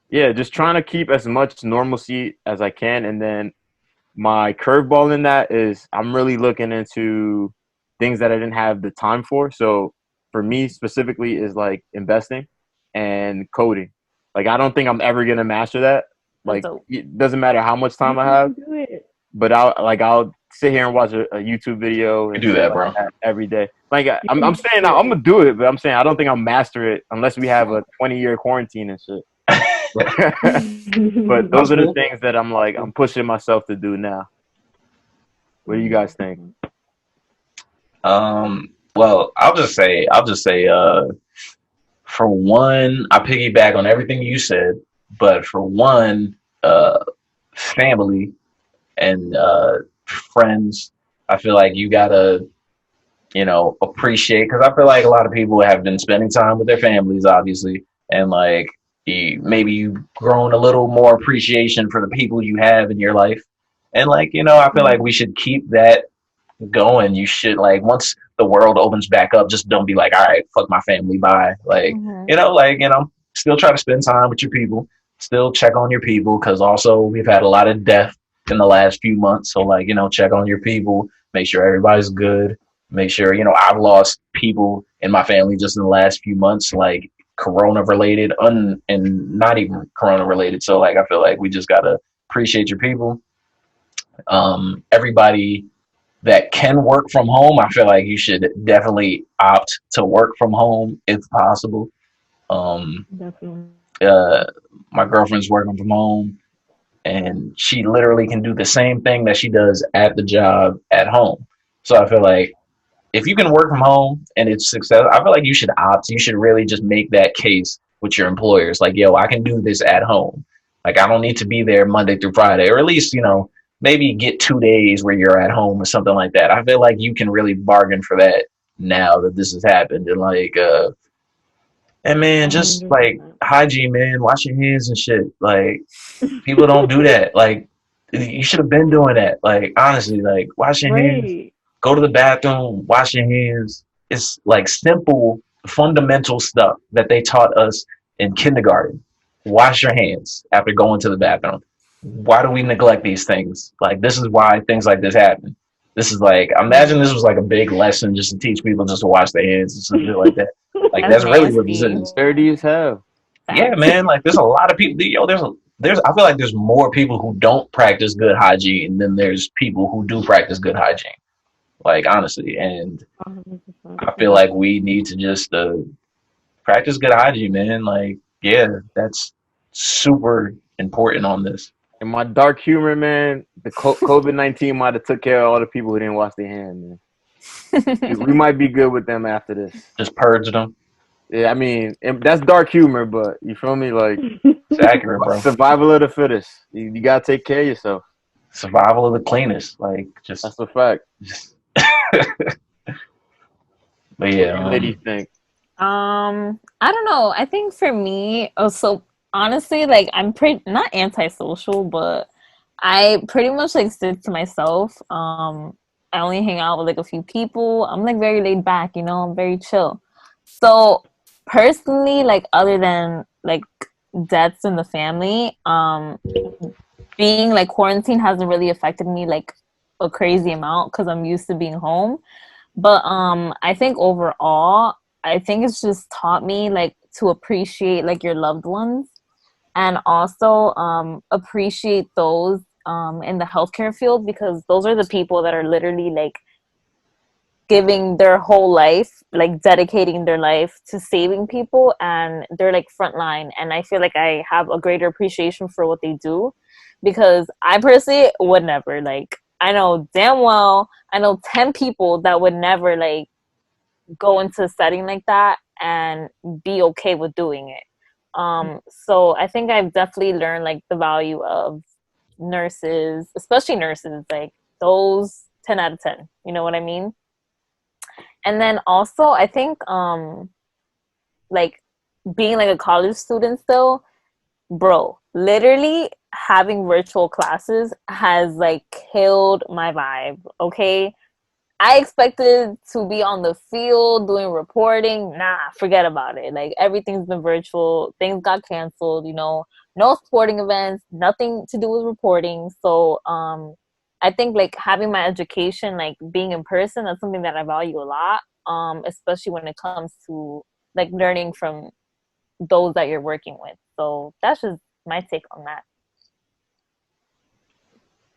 yeah, just trying to keep as much normalcy as I can, and then my curveball in that is I'm really looking into things that I didn't have the time for. So for me specifically is like investing and coding. Like I don't think I'm ever gonna master that. That's Like dope. it doesn't matter how much You time I can have, do it. but I'll sit here and watch a YouTube video You and do shit that, like bro. that every day. Like You I'm can saying do I'm it. gonna do it, but I'm saying I don't think I'll master it unless we have a 20-year quarantine and shit. But That's those are the cool. things that I'm pushing myself to do now. What do you guys think? Well, I'll just say, for one, I piggyback on everything you said, but for one, family and friends, I feel like you gotta appreciate, because I feel like a lot of people have been spending time with their families, obviously, and like maybe you've grown a little more appreciation for the people you have in your life. And like, I feel like we should keep that going. You should, like, once the world opens back up, just don't be like, all right, fuck my family, bye. Like, still try to spend time with your people, still check on your people, because also we've had a lot of death in the last few months. So like, check on your people, make sure everybody's good, make sure, I've lost people in my family just in the last few months, like corona related, and not even corona related. So like, I feel like we just gotta appreciate your people. Everybody that can work from home, I feel like you should definitely opt to work from home if possible. Definitely. My girlfriend's working from home, and she literally can do the same thing that she does at the job at home. So I feel like if you can work from home and it's successful, I feel like you should opt. You should really just make that case with your employers. Like, yo, I can do this at home. Like, I don't need to be there Monday through Friday, or at least, maybe get 2 days where you're at home or something like that. I feel like you can really bargain for that now that this has happened. And like, and man, just like 100%. hygiene, man, wash your hands and shit. Like, people don't do that. Like, you should have been doing that. Like, honestly, like, wash your hands, Right. go to the bathroom, wash your hands. It's like simple, fundamental stuff that they taught us in kindergarten. Wash your hands after going to the bathroom. Why do we neglect these things? Like, this is why things like this happen. This is like, imagine this was like a big lesson just to teach people just to wash their hands and something like that. Like, that's really what this is. Dirty as hell. Yeah, man. Like, there's a lot of people. Yo, there's. I feel like there's more people who don't practice good hygiene than there's people who do practice good hygiene. Like, honestly, and 100%. I feel like we need to just practice good hygiene, man. Like, yeah, that's super important on this. In my dark humor, man, the COVID-19 might have took care of all the people who didn't wash their hands, man. We might be good with them after this. Just purge them. Yeah, I mean, that's dark humor, but you feel me? Like, it's accurate, bro. Survival of the fittest. You gotta take care of yourself. Survival of the cleanest. Like, just that's a fact. Just but yeah. What do you think? I don't know. I think for me, so honestly, like, I'm pretty not antisocial, but I pretty much like stick to myself. I only hang out with like a few people. I'm like very laid back, I'm very chill. So personally, like, other than like deaths in the family, being like quarantine hasn't really affected me like a crazy amount because I'm used to being home. But I think overall, I think it's just taught me like to appreciate like your loved ones, and also appreciate those in the healthcare field, because those are the people that are literally like giving their whole life, like dedicating their life to saving people, and they're like frontline. And I feel like I have a greater appreciation for what they do, because I personally would never, like, I know damn well, I know 10 people that would never like go into a setting like that and be okay with doing it. So I think I've definitely learned like the value of nurses, especially nurses, like those 10 out of 10, you know what I mean? And then also I think like being like a college student still, bro, literally having virtual classes has like killed my vibe. Okay, I expected to be on the field doing reporting. Nah, forget about it. Like, everything's been virtual. Things got canceled, no sporting events, nothing to do with reporting. So I think like having my education, like being in person, that's something that I value a lot, especially when it comes to like learning from those that you're working with. So that's just my take on that.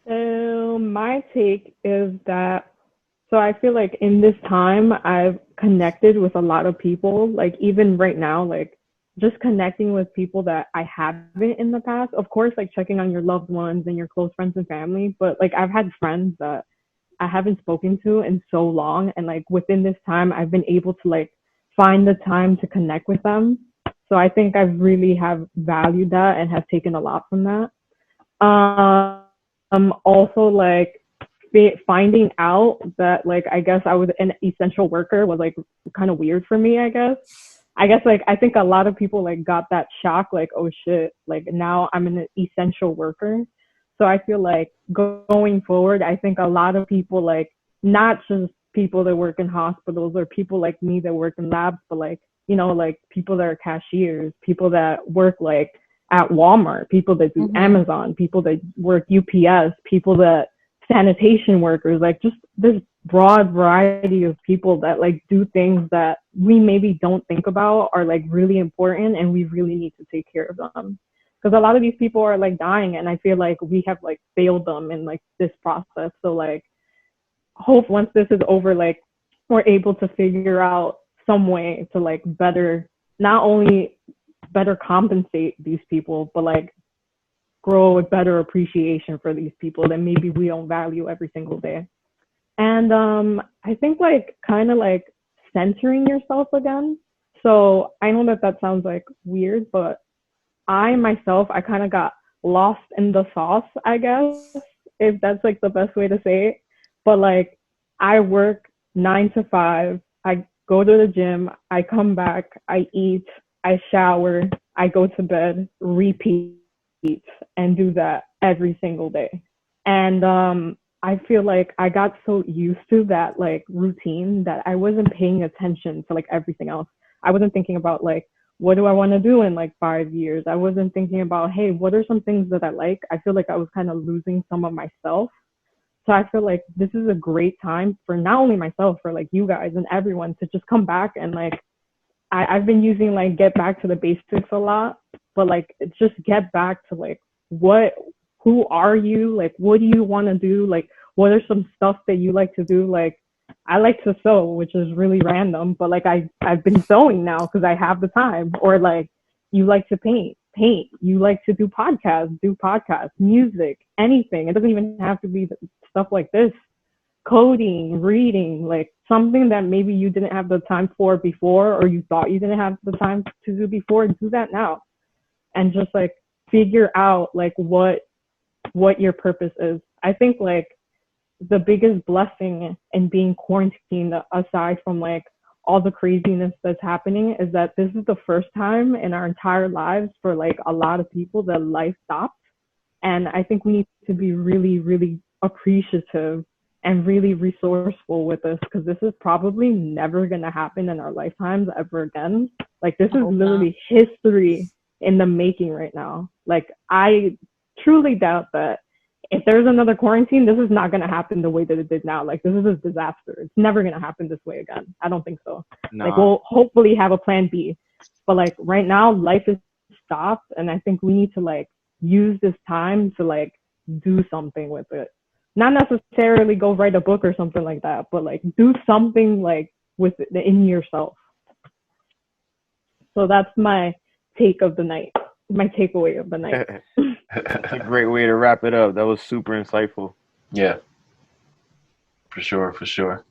My take is that, so I feel like in this time I've connected with a lot of people, like even right now, like just connecting with people that I haven't in the past. Of course, like checking on your loved ones and your close friends and family, but like I've had friends that I haven't spoken to in so long, and like within this time I've been able to like find the time to connect with them. So I think I really have valued that and have taken a lot from that. Also, like finding out that like I guess I was an essential worker was like kind of weird for me. I guess like I think a lot of people like got that shock, like, oh shit, like now I'm an essential worker. So I feel like going forward, I think a lot of people, like not just people that work in hospitals or people like me that work in labs, but like, you know, like people that are cashiers, people that work like at Walmart, people that do Amazon, people that work UPS, people that sanitation workers, like just this broad variety of people that like do things that we maybe don't think about are like really important, and we really need to take care of them, because a lot of these people are like dying, and I feel like we have like failed them in like this process. So like hope once this is over, like we're able to figure out some way to like better, not only better compensate these people, but like grow a better appreciation for these people that maybe we don't value every single day. And I think like kind of like centering yourself again. So I know that that sounds like weird, but I myself, I kind of got lost in the sauce, I guess, if that's like the best way to say it. But like I work 9 to 5, I go to the gym, I come back, I eat, I shower, I go to bed, repeat, and do that every single day. And I feel like I got so used to that like routine that I wasn't paying attention to like everything else. I wasn't thinking about like, what do I want to do in like 5 years? I wasn't thinking about, hey, what are some things that I like? I feel like I was kind of losing some of myself. So I feel like this is a great time for not only myself, for like you guys and everyone to just come back and like, I've been using like get back to the basics a lot, but like just get back to like who are you? Like, what do you want to do? Like, what are some stuff that you like to do? Like, I like to sew, which is really random, but like I've been sewing now because I have the time. Or like you like to paint. You like to do podcasts, music, anything. It doesn't even have to be stuff like this. Coding, reading, like something that maybe you didn't have the time for before, or you thought you didn't have the time to do before, do that now. And just like figure out like what your purpose is. I think like the biggest blessing in being quarantined, aside from like all the craziness that's happening, is that this is the first time in our entire lives for like a lot of people that life stops. And I think we need to be really, really appreciative and really resourceful with this, because this is probably never going to happen in our lifetimes ever again. Like this is literally history in the making right now. Like I truly doubt that if there's another quarantine, this is not going to happen the way that it did now. Like this is a disaster. It's never going to happen this way again. I don't think so. Nah. Like we'll hopefully have a plan B, but like right now life is stopped, and I think we need to like use this time to like do something with it. Not necessarily go write a book or something like that, but like do something like with it in yourself. So that's my take of the night, my takeaway of the night. That's a great way to wrap it up. That was super insightful. Yeah, for sure, for sure.